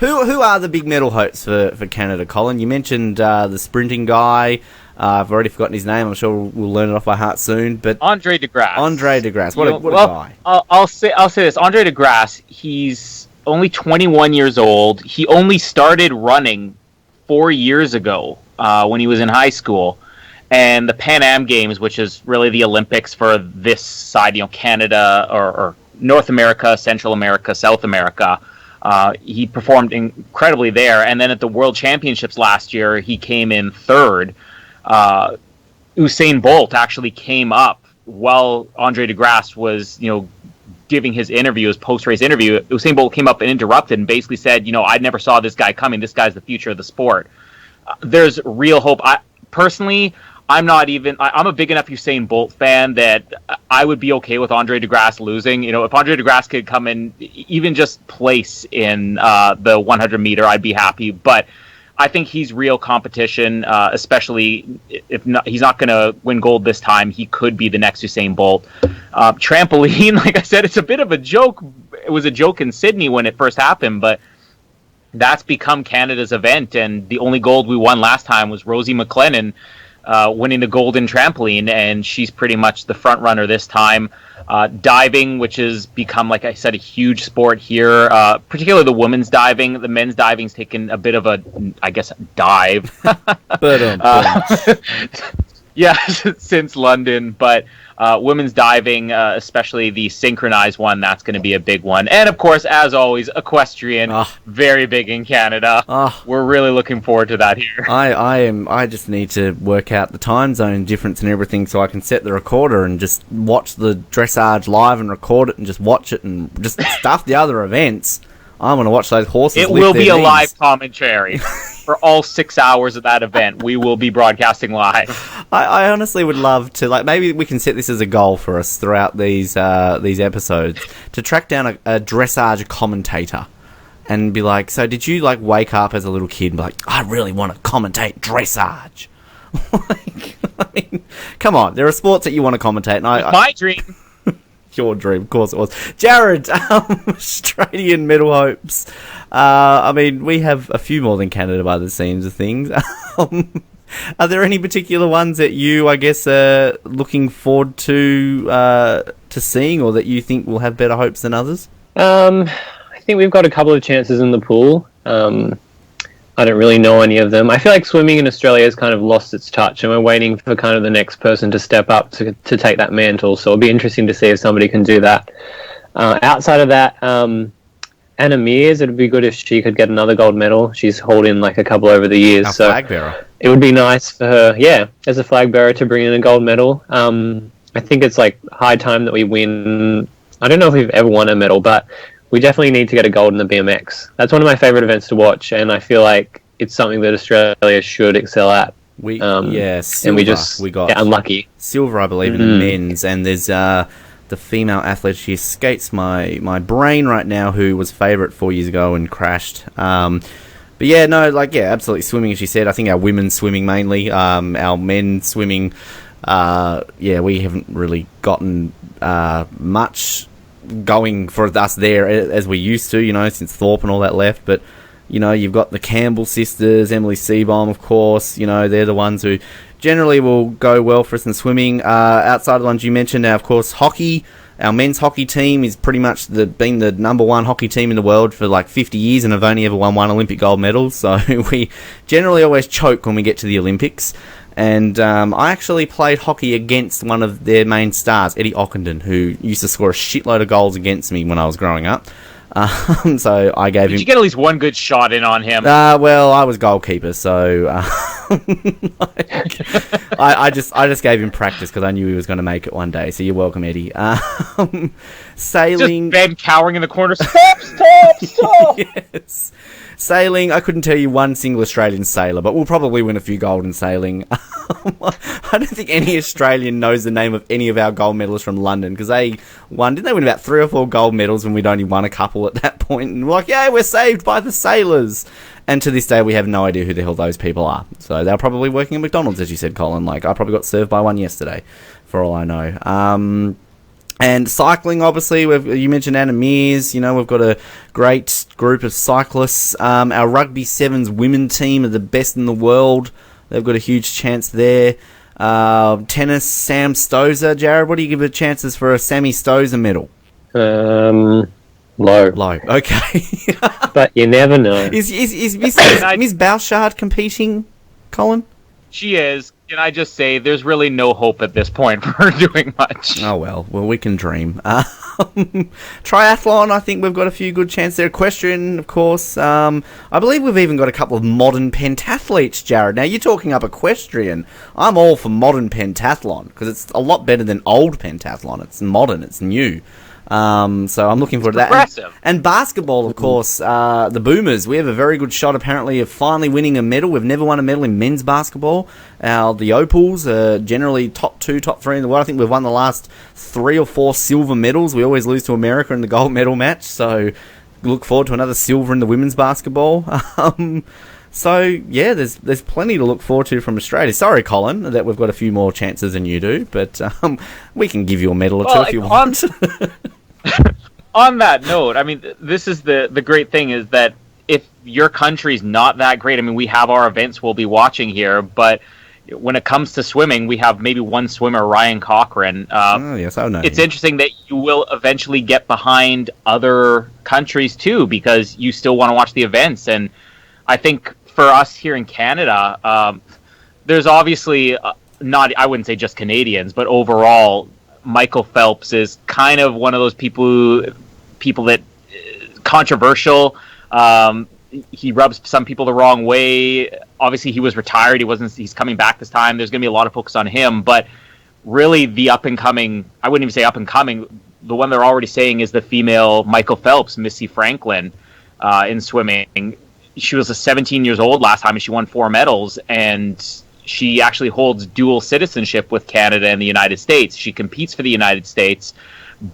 Who are the big medal hopes for Canada, Colin? You mentioned the sprinting guy. I've already forgotten his name. I'm sure we'll learn it off by heart soon. But Andre De Grasse. What a guy. I'll say this. Andre De Grasse, he's only 21 years old. He only started running 4 years ago when he was in high school. And the Pan Am Games, which is really the Olympics for this side, Canada or North America, Central America, South America, he performed incredibly there. And then at the World Championships last year, he came in third. Usain Bolt actually came up while Andre De Grasse was, giving his post-race interview. Usain Bolt came up and interrupted and basically said, I never saw this guy coming. This guy's the future of the sport. There's real hope. I'm a big enough Usain Bolt fan that I would be okay with Andre De Grasse losing. If Andre De Grasse could come in, even just place in the 100 meter, I'd be happy. But I think he's real competition, especially if he's not going to win gold this time. He could be the next Usain Bolt. Trampoline, like I said, it's a bit of a joke. It was a joke in Sydney when it first happened, but that's become Canada's event. And the only gold we won last time was Rosie McLennan, winning the gold in trampoline, and she's pretty much the front runner this time. Diving, which has become, like I said, a huge sport here, particularly the women's diving. The men's diving's taken a bit of a, I guess, dive. Yeah, since London, but women's diving, especially the synchronized one, that's going to be a big one. And of course, as always, equestrian, very big in Canada. We're really looking forward to that here. I just need to work out the time zone difference and everything so I can set the recorder and just watch the dressage live and record it and just watch it and just stuff the other events. I'm going to watch those horses. It will be a live commentary for all 6 hours of that event. We will be broadcasting live. I honestly would love to, maybe we can set this as a goal for us throughout these episodes, to track down a dressage commentator and be like, so did you wake up as a little kid and be like, I really want to commentate dressage? Come on, there are sports that you want to commentate. And my dream. Your dream, of course it was. Jarrod, Australian medal hopes. We have a few more than Canada by the seams of things. Are there any particular ones that you, I guess, are looking forward to seeing, or that you think will have better hopes than others? I think we've got a couple of chances in the pool. I don't really know any of them. I feel like swimming in Australia has kind of lost its touch, and we're waiting for kind of the next person to step up to take that mantle. So it'll be interesting to see if somebody can do that. Outside of that, Anna Mears, it'd be good if she could get another gold medal. She's holding a couple over the years. A flag bearer. It would be nice for her, as a flag bearer, to bring in a gold medal. I think it's high time that we win. I don't know if we've ever won a medal, but we definitely need to get a gold in the BMX. That's one of my favorite events to watch, and I feel like it's something that Australia should excel at. Silver, and we just got unlucky. Silver, I believe, in the men's, and there's the female athlete. She escapes my brain right now, who was favourite 4 years ago and crashed. But absolutely swimming, as she said. I think our women's swimming mainly, our men's swimming. We haven't really gotten much going for us there as we used to, since Thorpe and all that left. But you've got the Campbell sisters, Emily Seabohm, of course. They're the ones who generally will go well for us in swimming. Outside of the ones you mentioned, now, of course, hockey. Our men's hockey team is pretty much been the number one hockey team in the world for like 50 years and have only ever won one Olympic gold medal. So we generally always choke when we get to the Olympics. And I actually played hockey against one of their main stars, Eddie Ockenden, who used to score a shitload of goals against me when I was growing up. So I gave him... Did you get at least one good shot in on him? Well, I was goalkeeper, so I just gave him practice because I knew he was going to make it one day. So you're welcome, Eddie. Sailing... Just Ben cowering in the corner. Stop! Yes. Sailing, I couldn't tell you one single Australian sailor, but we'll probably win a few gold in sailing. I don't think any Australian knows the name of any of our gold medalists from London, because didn't they win about 3 or 4 gold medals when we'd only won a couple at that point? And we're like, yeah, we're saved by the sailors. And to this day, we have no idea who the hell those people are. So they're probably working at McDonald's, as you said, Colin. Like, I probably got served by one yesterday, for all I know. And cycling, obviously, you mentioned Anna Mears. We've got a great group of cyclists. Our Rugby Sevens women team are the best in the world. They've got a huge chance there. Tennis, Sam Stosur. Jared, what do you give the chances for a Sammy Stosur medal? Low. Okay. But you never know. Is Miss Bouchard competing, Colin? She is. Can I just say, there's really no hope at this point for her doing much. Oh, well, we can dream. Triathlon, I think we've got a few good chances there. Equestrian, of course. I believe we've even got a couple of modern pentathletes, Jared. Now, you're talking up equestrian. I'm all for modern pentathlon, because it's a lot better than old pentathlon. It's modern, it's new. So I'm looking forward to that. Progressive. And basketball, of course, the Boomers. We have a very good shot, apparently, of finally winning a medal. We've never won a medal in men's basketball. The Opals are generally top 2, top 3 in the world. I think we've won the last 3 or 4 silver medals. We always lose to America in the gold medal match. So look forward to another silver in the women's basketball. So, yeah, there's plenty to look forward to from Australia. Sorry, Colin, that we've got a few more chances than you do, but we can give you a medal or two if you want. On that note, I mean, this is the great thing is that if your country's not that great, I mean, we have our events we'll be watching here, but when it comes to swimming, we have maybe one swimmer, Ryan Cochran. Yes, I know. It's interesting that you will eventually get behind other countries, too, because you still want to watch the events. And I think for us here in Canada, there's obviously not, I wouldn't say just Canadians, but overall, Michael Phelps is kind of one of those people that controversial. He rubs some people the wrong way. Obviously, he was retired. He's coming back this time. There's going to be a lot of focus on him. But really, the up and coming, I wouldn't even say up and coming. The one they're already saying is the female Michael Phelps, Missy Franklin, in swimming. She was 17 years old last time, and she won 4 medals. And she actually holds dual citizenship with Canada and the United States. She competes for the United States,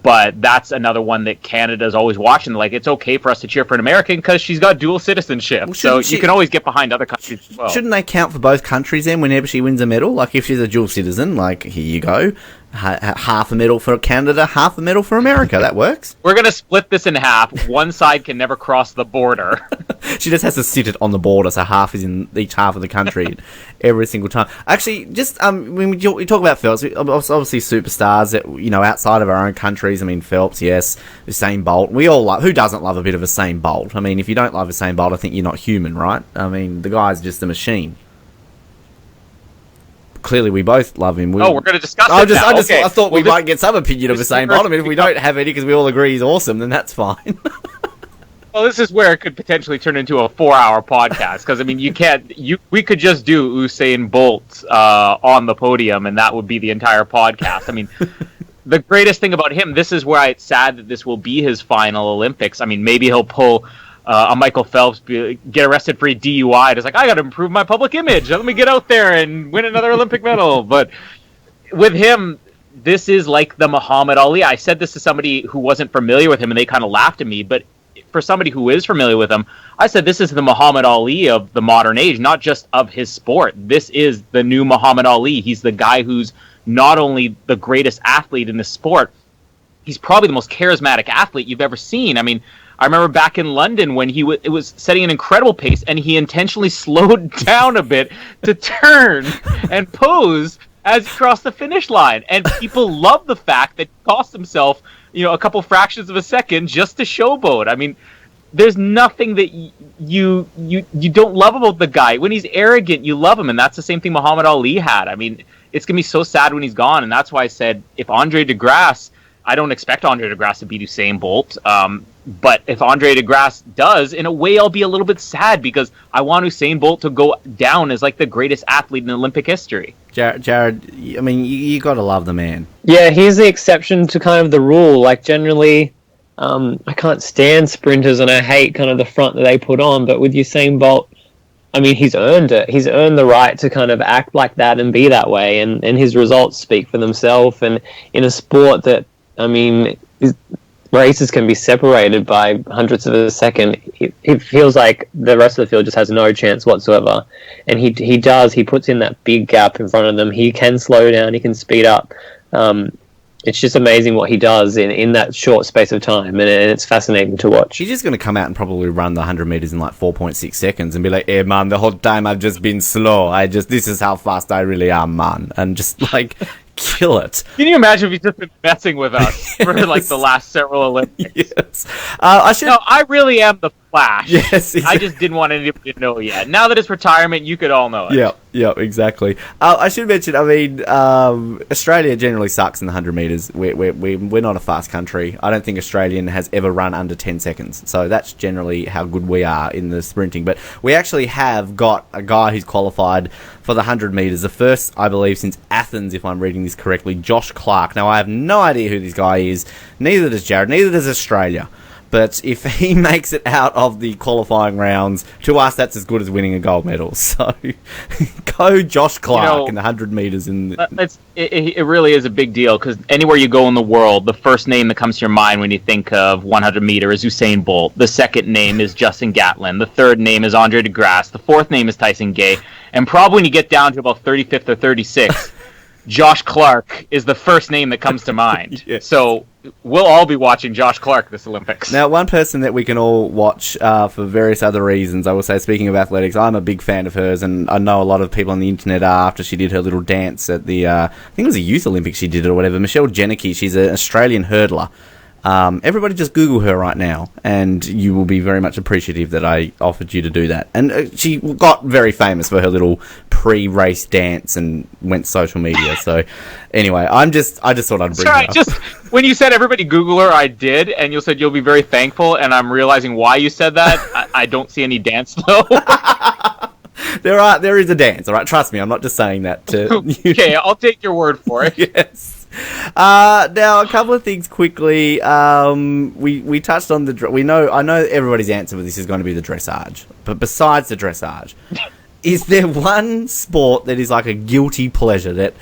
but that's another one that Canada's always watching. Like, it's okay for us to cheer for an American because she's got dual citizenship. Well, so you can always get behind other countries as well. Shouldn't they count for both countries then whenever she wins a medal? Like, if she's a dual citizen, like, here you go. Half a medal for Canada, half a medal for America. That works. We're going to split this in half. One side can never cross the border. She just has to sit it on the border, so half is in each half of the country every single time. Actually, just when we talk about Phelps, obviously superstars that, outside of our own countries. I mean, Phelps, yes, Usain Bolt. We all love. Who doesn't love a bit of Usain Bolt? I mean, if you don't love Usain Bolt, I think you're not human, right? I mean, the guy's just a machine. Clearly, we both love him. We're going to discuss it now. I thought we might get some opinion of Usain Bolt. I mean, if we don't have any because we all agree he's awesome, then that's fine. Well, this is where it could potentially turn into a 4-hour podcast because, I mean, we could just do Usain Bolt on the podium, and that would be the entire podcast. I mean, the greatest thing about him, this is why it's sad that this will be his final Olympics. I mean, maybe he'll pull a Michael Phelps get arrested for a DUI. And it's like, I got to improve my public image. Let me get out there and win another Olympic medal. But with him, this is like the Muhammad Ali. I said this to somebody who wasn't familiar with him, and they kind of laughed at me. But for somebody who is familiar with him, I said this is the Muhammad Ali of the modern age, not just of his sport. This is the new Muhammad Ali. He's the guy who's not only the greatest athlete in the sport, he's probably the most charismatic athlete you've ever seen. I mean, I remember back in London when it was setting an incredible pace, and he intentionally slowed down a bit to turn and pose as he crossed the finish line. And people love the fact that he cost himself, a couple fractions of a second just to showboat. I mean, there's nothing that you don't love about the guy. When he's arrogant, you love him, and that's the same thing Muhammad Ali had. I mean, it's going to be so sad when he's gone, and that's why I said if Andre DeGrasse, I don't expect Andre DeGrasse to beat Usain Bolt, but if Andre DeGrasse does, in a way I'll be a little bit sad because I want Usain Bolt to go down as like the greatest athlete in Olympic history. Jarrod, I mean, you got to love the man. Yeah, he's the exception to kind of the rule. Like, generally, I can't stand sprinters, and I hate kind of the front that they put on, but with Usain Bolt, I mean, he's earned it. He's earned the right to kind of act like that and be that way, and his results speak for themselves. And in a sport that, I mean, races can be separated by hundredths of a second, it feels like the rest of the field just has no chance whatsoever. And he puts in that big gap in front of them. He can slow down, he can speed up. It's just amazing what he does in that short space of time, and it's fascinating to watch. He's just going to come out and probably run the 100 metres in like 4.6 seconds and be like, "Hey man, the whole time I've just been slow. This is how fast I really am, man," and just like kill it. Can you imagine if he's just been messing with us for like the last several Olympics? Yes. I really am the Flash. Yes, exactly. I just didn't want anybody to know yet. Now that it's retirement, you could all know it. Yeah, exactly. I should mention, I mean, Australia generally sucks in the 100 metres. We're not a fast country. I don't think Australian has ever run under 10 seconds. So that's generally how good we are in the sprinting. But we actually have got a guy who's qualified for the 100 metres. The first, I believe, since Athens, if I'm reading this correctly, Josh Clark. Now, I have no idea who this guy is. Neither does Jarrod. Neither does Australia. But if he makes it out of the qualifying rounds, to us, that's as good as winning a gold medal. So, go Josh Clark in the 100 metres. It really is a big deal, because anywhere you go in the world, the first name that comes to your mind when you think of 100 metre is Usain Bolt. The second name is Justin Gatlin. The third name is Andre DeGrasse. The fourth name is Tyson Gay. And probably when you get down to about 35th or 36th, Josh Clark is the first name that comes to mind. Yes. So we'll all be watching Josh Clark this Olympics. Now, one person that we can all watch for various other reasons, I will say, speaking of athletics, I'm a big fan of hers, and I know a lot of people on the internet are after she did her little dance at the, I think it was a Youth Olympics she did it or whatever. Michelle Jenneke, she's an Australian hurdler. Everybody just Google her right now, and you will be very much appreciative that I offered you to do that. And she got very famous for her little pre-race dance and went social media. So, anyway, I just thought I'd bring it up. Just when you said everybody Google her, I did, and you said you'll be very thankful, and I'm realizing why you said that. I don't see any dance though. There is a dance. All right, trust me. I'm not just saying that to. Okay, I'll take your word for it. Yes. Now, a couple of things quickly. We touched on I know everybody's answer for this is going to be the dressage, but besides the dressage, is there one sport that is like a guilty pleasure that,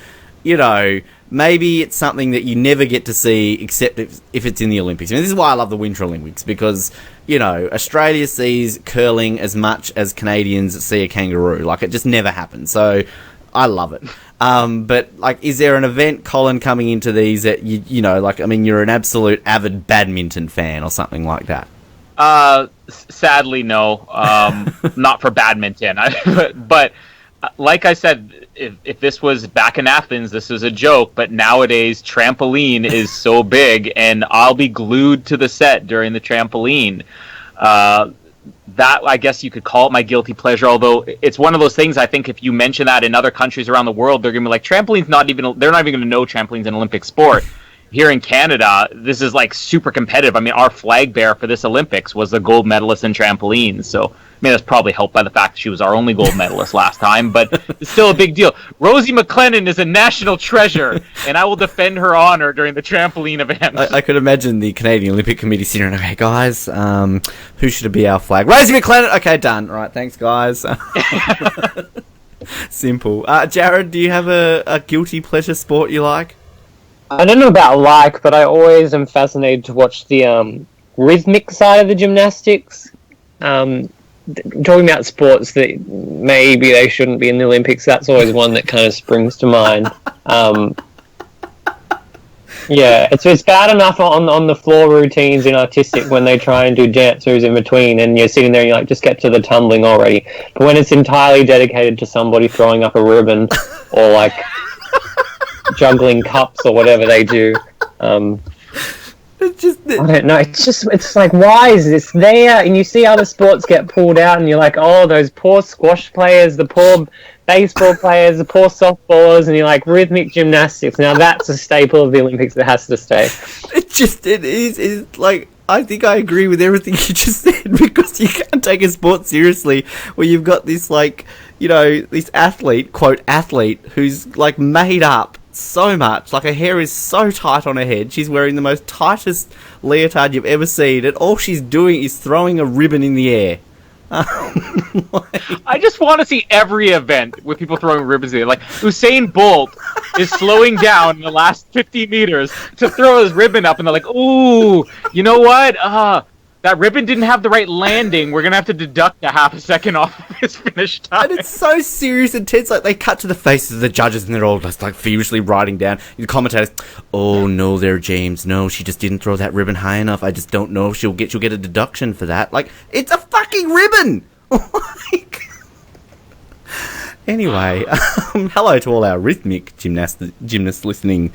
maybe it's something that you never get to see except if it's in the Olympics? I mean, this is why I love the Winter Olympics, because, Australia sees curling as much as Canadians see a kangaroo. Like, it just never happens. So, I love it. But, is there an event, Colin, coming into these that, you're an absolute avid badminton fan or something like that? Sadly, no. Not for badminton. But like I said, if this was back in Athens, this was a joke. But nowadays, trampoline is so big, and I'll be glued to the set during the trampoline. That, I guess you could call it my guilty pleasure, although it's one of those things, I think if you mention that in other countries around the world, they're going to be like, they're not even going to know trampoline's an Olympic sport. here in Canada, this is like super competitive. I mean, our flag bearer for this Olympics was the gold medalist in trampolines. So, I mean, that's probably helped by the fact that she was our only gold medalist last time, but it's still a big deal. Rosie McLennan is a national treasure, and I will defend her honor during the trampoline event. I could imagine the Canadian Olympic Committee sitting around, okay, guys, who should be our flag? Rosie McLennan! Okay, done. Right, thanks, guys. Simple. Jarrod, do you have a guilty pleasure sport you like? I don't know about like, but I always am fascinated to watch the rhythmic side of the gymnastics. Talking about sports that maybe they shouldn't be in the Olympics, that's always one that kind of springs to mind. Yeah, it's bad enough on the floor routines in artistic when they try and do dance moves in between, and you're sitting there and you're like, just get to the tumbling already. But when it's entirely dedicated to somebody throwing up a ribbon or like juggling cups or whatever they do, I don't know. It's like, why is this there? And you see other sports get pulled out, and you're like, oh, those poor squash players, the poor baseball players, the poor softballers, and you're like, rhythmic gymnastics. Now that's a staple of the Olympics that has to stay. It's like, I think I agree with everything you just said, because you can't take a sport seriously where you've got this, like, you know, this athlete, quote, athlete, who's like made up so much, like her hair is so tight on her head, she's wearing the most tightest leotard you've ever seen, and all she's doing is throwing a ribbon in the air. I just want to see every event with people throwing ribbons in it. Like, Usain Bolt is slowing down in the last 50 meters to throw his ribbon up, and they're like, ooh, you know what? That ribbon didn't have the right landing. We're going to have to deduct a half a second off of his finish time. And it's so serious and tense. Like, they cut to the faces of the judges, and they're all just, like, feverishly writing down. The commentators, oh, no there, James. No, she just didn't throw that ribbon high enough. I just don't know if she'll get a deduction for that. Like, it's a fucking ribbon! Like... Anyway, hello to all our rhythmic gymnasts listening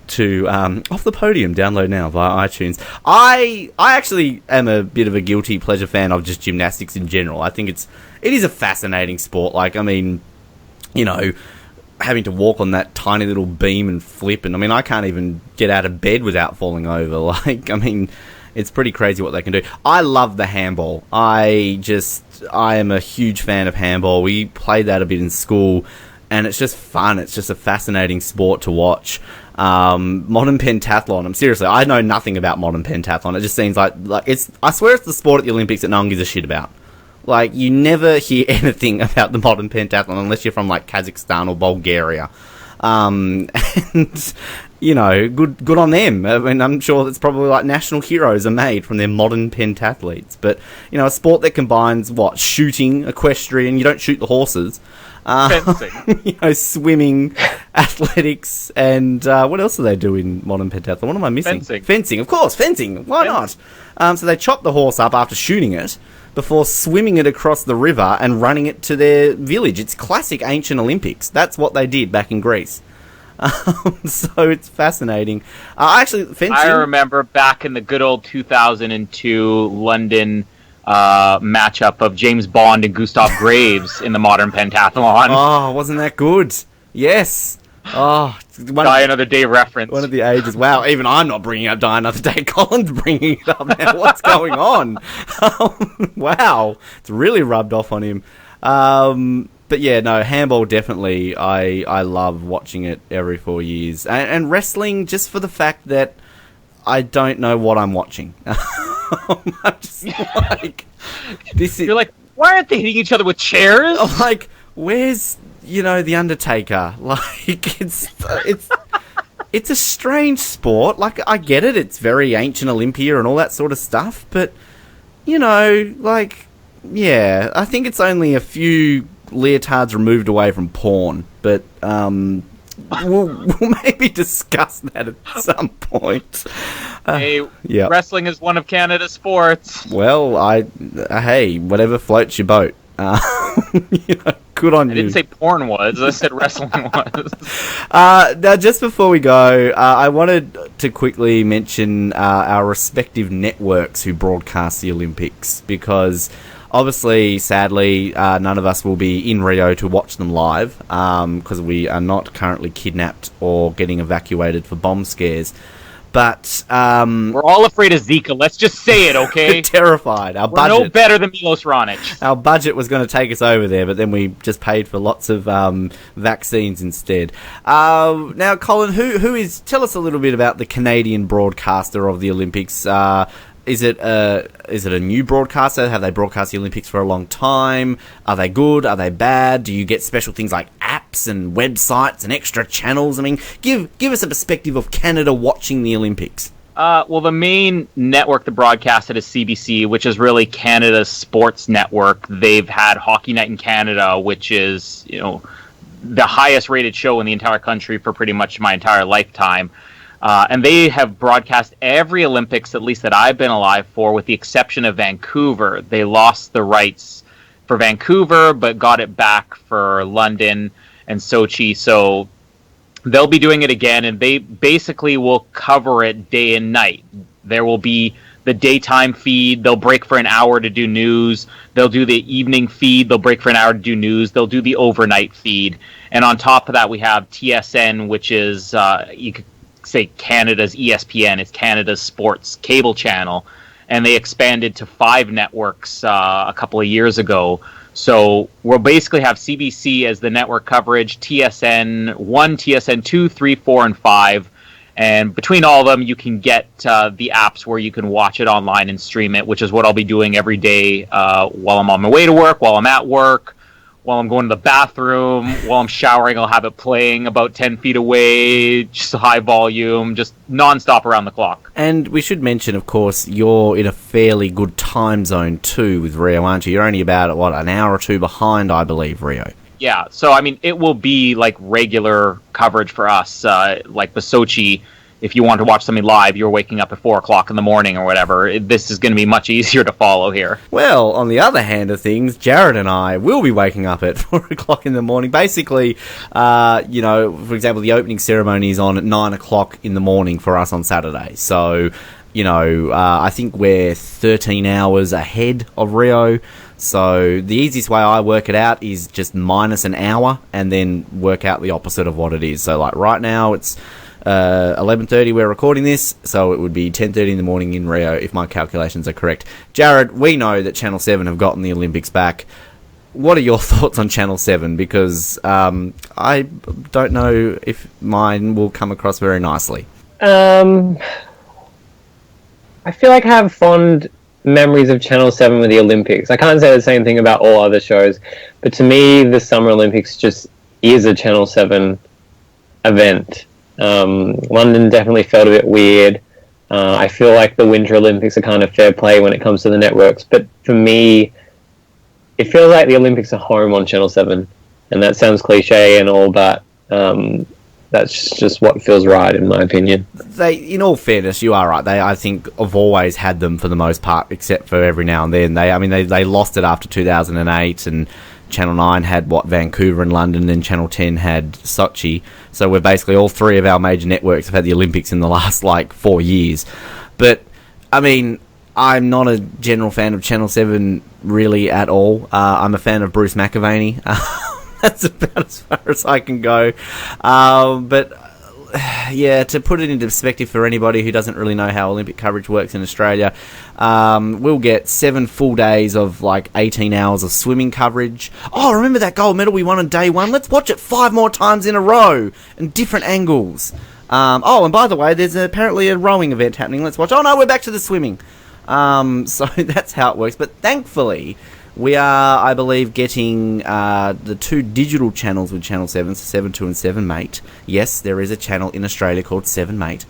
to Off the Podium. Download now via iTunes. I actually am a bit of a guilty pleasure fan of just gymnastics in general. I think it is a fascinating sport. Like, I mean, you know, having to walk on that tiny little beam and flip, and I mean, I can't even get out of bed without falling over. Like, I mean, it's pretty crazy what they can do. I love the handball. I am a huge fan of handball. We played that a bit in school, and it's just fun. It's just a fascinating sport to watch. Modern pentathlon. Seriously, I know nothing about modern pentathlon. It just seems like it's. I swear it's the sport at the Olympics that no one gives a shit about. Like, you never hear anything about the modern pentathlon unless you're from like Kazakhstan or Bulgaria. And you know, good on them. I mean, I'm sure that's probably like national heroes are made from their modern pentathletes. But you know, a sport that combines shooting, equestrian. You don't shoot the horses. Fencing. You know, swimming, athletics, and what else do they do in modern pentathlon? What am I missing? Fencing, of course, fencing. Why not? So they chop the horse up after shooting it before swimming it across the river and running it to their village. It's classic ancient Olympics. That's what they did back in Greece. So it's fascinating. Actually, fencing... I remember back in the good old 2002 London matchup of James Bond and Gustav Graves in the modern pentathlon. Oh, wasn't that good? Yes. Oh, Die Another Day reference. One of the ages. Wow, even I'm not bringing up Die Another Day. Colin's bringing it up now. What's going on? Wow, it's really rubbed off on him. But yeah, no, handball definitely. I love watching it every 4 years, and wrestling just for the fact that I don't know what I'm watching. I'm just like, You're like, why aren't they hitting each other with chairs? I'm like, where's, you know, The Undertaker? Like, it's a strange sport. Like, I get it. It's very ancient Olympia and all that sort of stuff. But, you know, like, yeah, I think it's only a few leotards removed away from porn. But, we'll maybe discuss that at some point. Hey, wrestling is one of Canada's sports. Well, hey, whatever floats your boat. You know, good on you. I didn't say porn was. I said wrestling was. Now, just before we go, I wanted to quickly mention our respective networks who broadcast the Olympics, because obviously, sadly, none of us will be in Rio to watch them live, because we are not currently kidnapped or getting evacuated for bomb scares. But we're all afraid of Zika. Let's just say it, okay? terrified. We're no better than Milos Raonic. Our budget was going to take us over there, but then we just paid for lots of vaccines instead. Now, Colin, tell us a little bit about the Canadian broadcaster of the Olympics. Is it a new broadcaster? Have they broadcast the Olympics for a long time? Are they good? Are they bad? Do you get special things like apps and websites and extra channels? I mean, give us a perspective of Canada watching the Olympics. Well, the main network that broadcast it is CBC, which is really Canada's sports network. They've had Hockey Night in Canada, which is, the highest rated show in the entire country for pretty much my entire lifetime. And they have broadcast every Olympics, at least that I've been alive for, with the exception of Vancouver. They lost the rights for Vancouver, but got it back for London and Sochi. So they'll be doing it again, and they basically will cover it day and night. There will be the daytime feed. They'll break for an hour to do news. They'll do the evening feed. They'll break for an hour to do news. They'll do the overnight feed. And on top of that, we have TSN, which is, you could say Canada's ESPN. It's Canada's sports cable channel, and they expanded to 5 networks a couple of years ago. So we'll basically have CBC as the network coverage, TSN 1, TSN 2, 3, 4, and 5. And between all of them, you can get the apps where you can watch it online and stream it, which is what I'll be doing every day while I'm on my way to work, while I'm at work, while I'm going to the bathroom, while I'm showering. I'll have it playing about 10 feet away, just a high volume, just nonstop around the clock. And we should mention, of course, you're in a fairly good time zone too with Rio, aren't you? You're only about, an hour or two behind, I believe, Rio. Yeah, so I mean, it will be like regular coverage for us, like the Sochi. If you want to watch something live, you're waking up at 4 o'clock in the morning or whatever. This is going to be much easier to follow here. Well, on the other hand of things, Jarrod and I will be waking up at 4 o'clock in the morning. Basically, for example, the opening ceremony is on at 9 o'clock in the morning for us on Saturday. So, I think we're 13 hours ahead of Rio. So the easiest way I work it out is just minus an hour and then work out the opposite of what it is. So like right now it's 11:30 we're recording this, so it would be 10:30 in the morning in Rio if my calculations are correct. Jarrod, we know that Channel 7 have gotten the Olympics back. What are your thoughts on Channel 7? Because I don't know if mine will come across very nicely. I feel like I have fond memories of Channel 7 with the Olympics. I can't say the same thing about all other shows, but to me, the Summer Olympics just is a Channel 7 event. London definitely felt a bit weird. I feel like the Winter Olympics are kind of fair play when it comes to the networks, but for me, it feels like the Olympics are home on Channel 7, and that sounds cliche and all, but that's just what feels right, in my opinion. In all fairness, you are right. I think, have always had them for the most part, except for every now and then. They lost it after 2008, and Channel 9 had, Vancouver and London, and Channel 10 had Sochi. So we're basically, all 3 of our major networks have had the Olympics in the last, 4 years. But, I'm not a general fan of Channel 7, really, at all. I'm a fan of Bruce McAvaney. That's about as far as I can go. But to put it into perspective for anybody who doesn't really know how Olympic coverage works in Australia, we'll get 7 full days of 18 hours of swimming coverage. Oh, remember that gold medal we won on day 1? Let's watch it 5 more times in a row and different angles. And by the way, there's apparently a rowing event happening. Let's watch. Oh no, we're back to the swimming. So that's how it works. But thankfully, we are, I believe, getting the 2 digital channels with Channel 7, so 7 2 and 7 Mate. Yes, there is a channel in Australia called 7 Mate.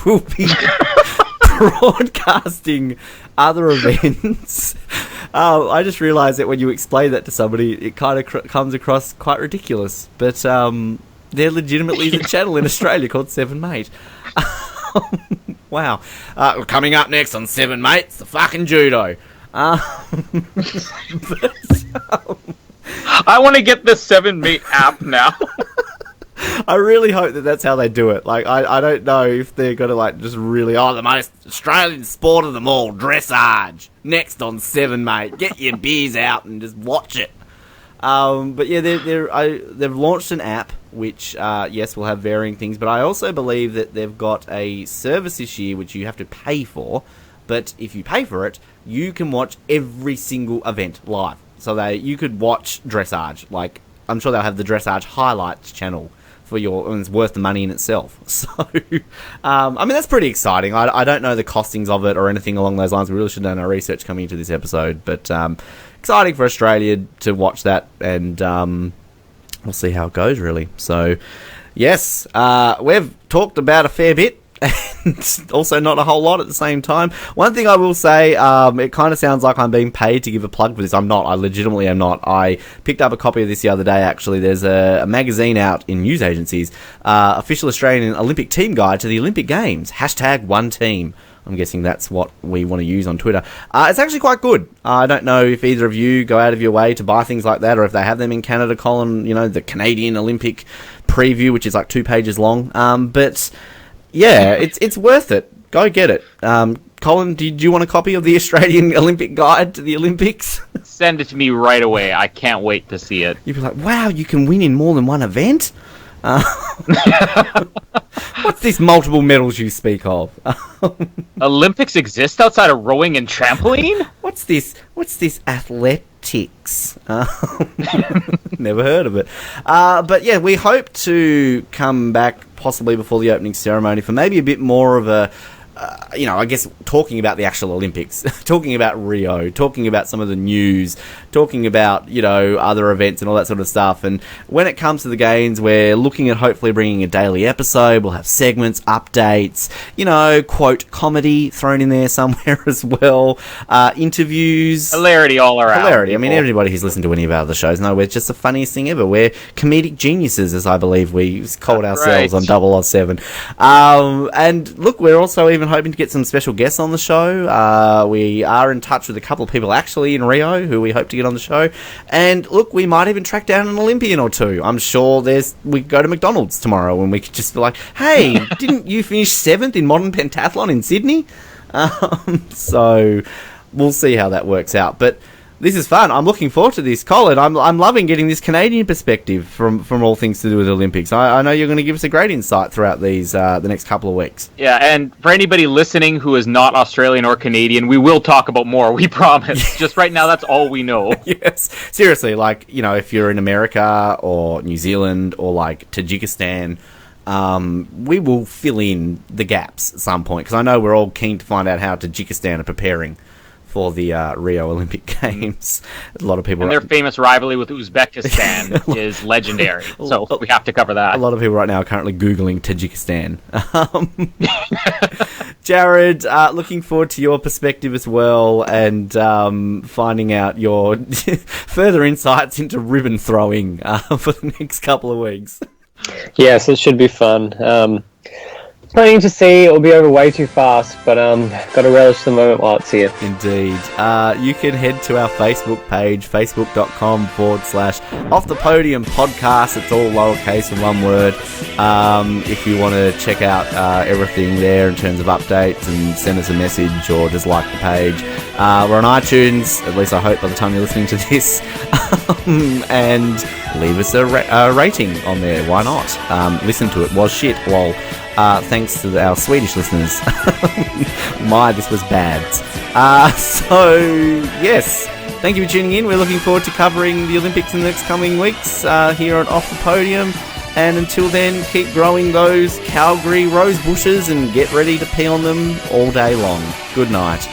We'll be broadcasting other events. I just realised that when you explain that to somebody, it kind of comes across quite ridiculous. But there legitimately is a channel in Australia called 7 Mate. Wow. Coming up next on 7 Mates, the fucking judo. I want to get the 7 Mate app now. I really hope that that's how they do it. I don't know if they're going to just really, the most Australian sport of them all, dressage. Next on 7 Mate. Get your beers out and just watch it. But yeah, they've launched an app which, yes, will have varying things, but I also believe that they've got a service this year which you have to pay for, but if you pay for it, you can watch every single event live. So you could watch dressage. Like, I'm sure they'll have the dressage highlights channel for and it's worth the money in itself. So, I mean, that's pretty exciting. I don't know the costings of it or anything along those lines. We really should have done our research coming into this episode, but exciting for Australia to watch that, and we'll see how it goes, really. So, yes, we've talked about a fair bit, and also not a whole lot at the same time. One thing I will say, it kind of sounds like I'm being paid to give a plug for this. I'm not. I legitimately am not. I picked up a copy of this the other day, actually. There's a magazine out in news agencies, Official Australian Olympic Team Guide to the Olympic Games, #OneTeam. I'm guessing that's what we want to use on Twitter. It's actually quite good. I don't know if either of you go out of your way to buy things like that, or if they have them in Canada, Colin, you know, the Canadian Olympic preview, which is like 2 pages long. But yeah, it's worth it. Go get it. Colin, did you want a copy of the Australian Olympic Guide to the Olympics? Send it to me right away. I can't wait to see it. You'd be like, wow, you can win in more than one event? What's this multiple medals you speak of? Olympics exist outside of rowing and trampoline? What's this athletics? Never heard of it. But yeah, we hope to come back possibly before the opening ceremony for maybe a bit more of a, I guess talking about the actual Olympics, talking about Rio, talking about some of the news, talking about, other events and all that sort of stuff. And when it comes to the games, we're looking at hopefully bringing a daily episode. We'll have segments, updates, quote, comedy thrown in there somewhere as well, interviews. Hilarity all around. Hilarity. I mean, everybody who's listened to any of our other shows know we're just the funniest thing ever. We're comedic geniuses, as I believe we called ourselves on 007. And look, we're also even hoping to get some special guests on the show. We are in touch with a couple of people actually in Rio who we hope to get on the show. And look, we might even track down an Olympian or two. I'm sure we could go to McDonald's tomorrow and we could just be like, hey, didn't you finish 7th in modern pentathlon in Sydney? So we'll see how that works out. But this is fun. I'm looking forward to this, Colin. I'm loving getting this Canadian perspective from all things to do with the Olympics. I know you're going to give us a great insight throughout these the next couple of weeks. Yeah, and for anybody listening who is not Australian or Canadian, we will talk about more, we promise. Just right now, that's all we know. Yes. Seriously, if you're in America or New Zealand or Tajikistan, we will fill in the gaps at some point, because I know we're all keen to find out how Tajikistan are preparing for the Rio Olympic Games. A lot of people... And their famous rivalry with Uzbekistan is legendary, so we have to cover that. A lot of people right now are currently Googling Tajikistan. Jarrod, looking forward to your perspective as well, and finding out your further insights into ribbon throwing for the next couple of weeks. Yes, it should be fun. Planning to see it will be over way too fast, but got to relish the moment while it's here. Indeed. You can head to our Facebook page, facebook.com/Off The Podium podcast. It's all lowercase and one word. If you want to check out everything there in terms of updates and send us a message or just like the page. We're on iTunes, at least I hope by the time you're listening to this. And leave us a rating on there. Why not? Listen to it. Was shit. Lol. Thanks to our Swedish listeners. This was bad. So, yes, thank you for tuning in. We're looking forward to covering the Olympics in the next coming weeks here on Off The Podium. And until then, keep growing those Calgary rose bushes and get ready to pee on them all day long. Good night.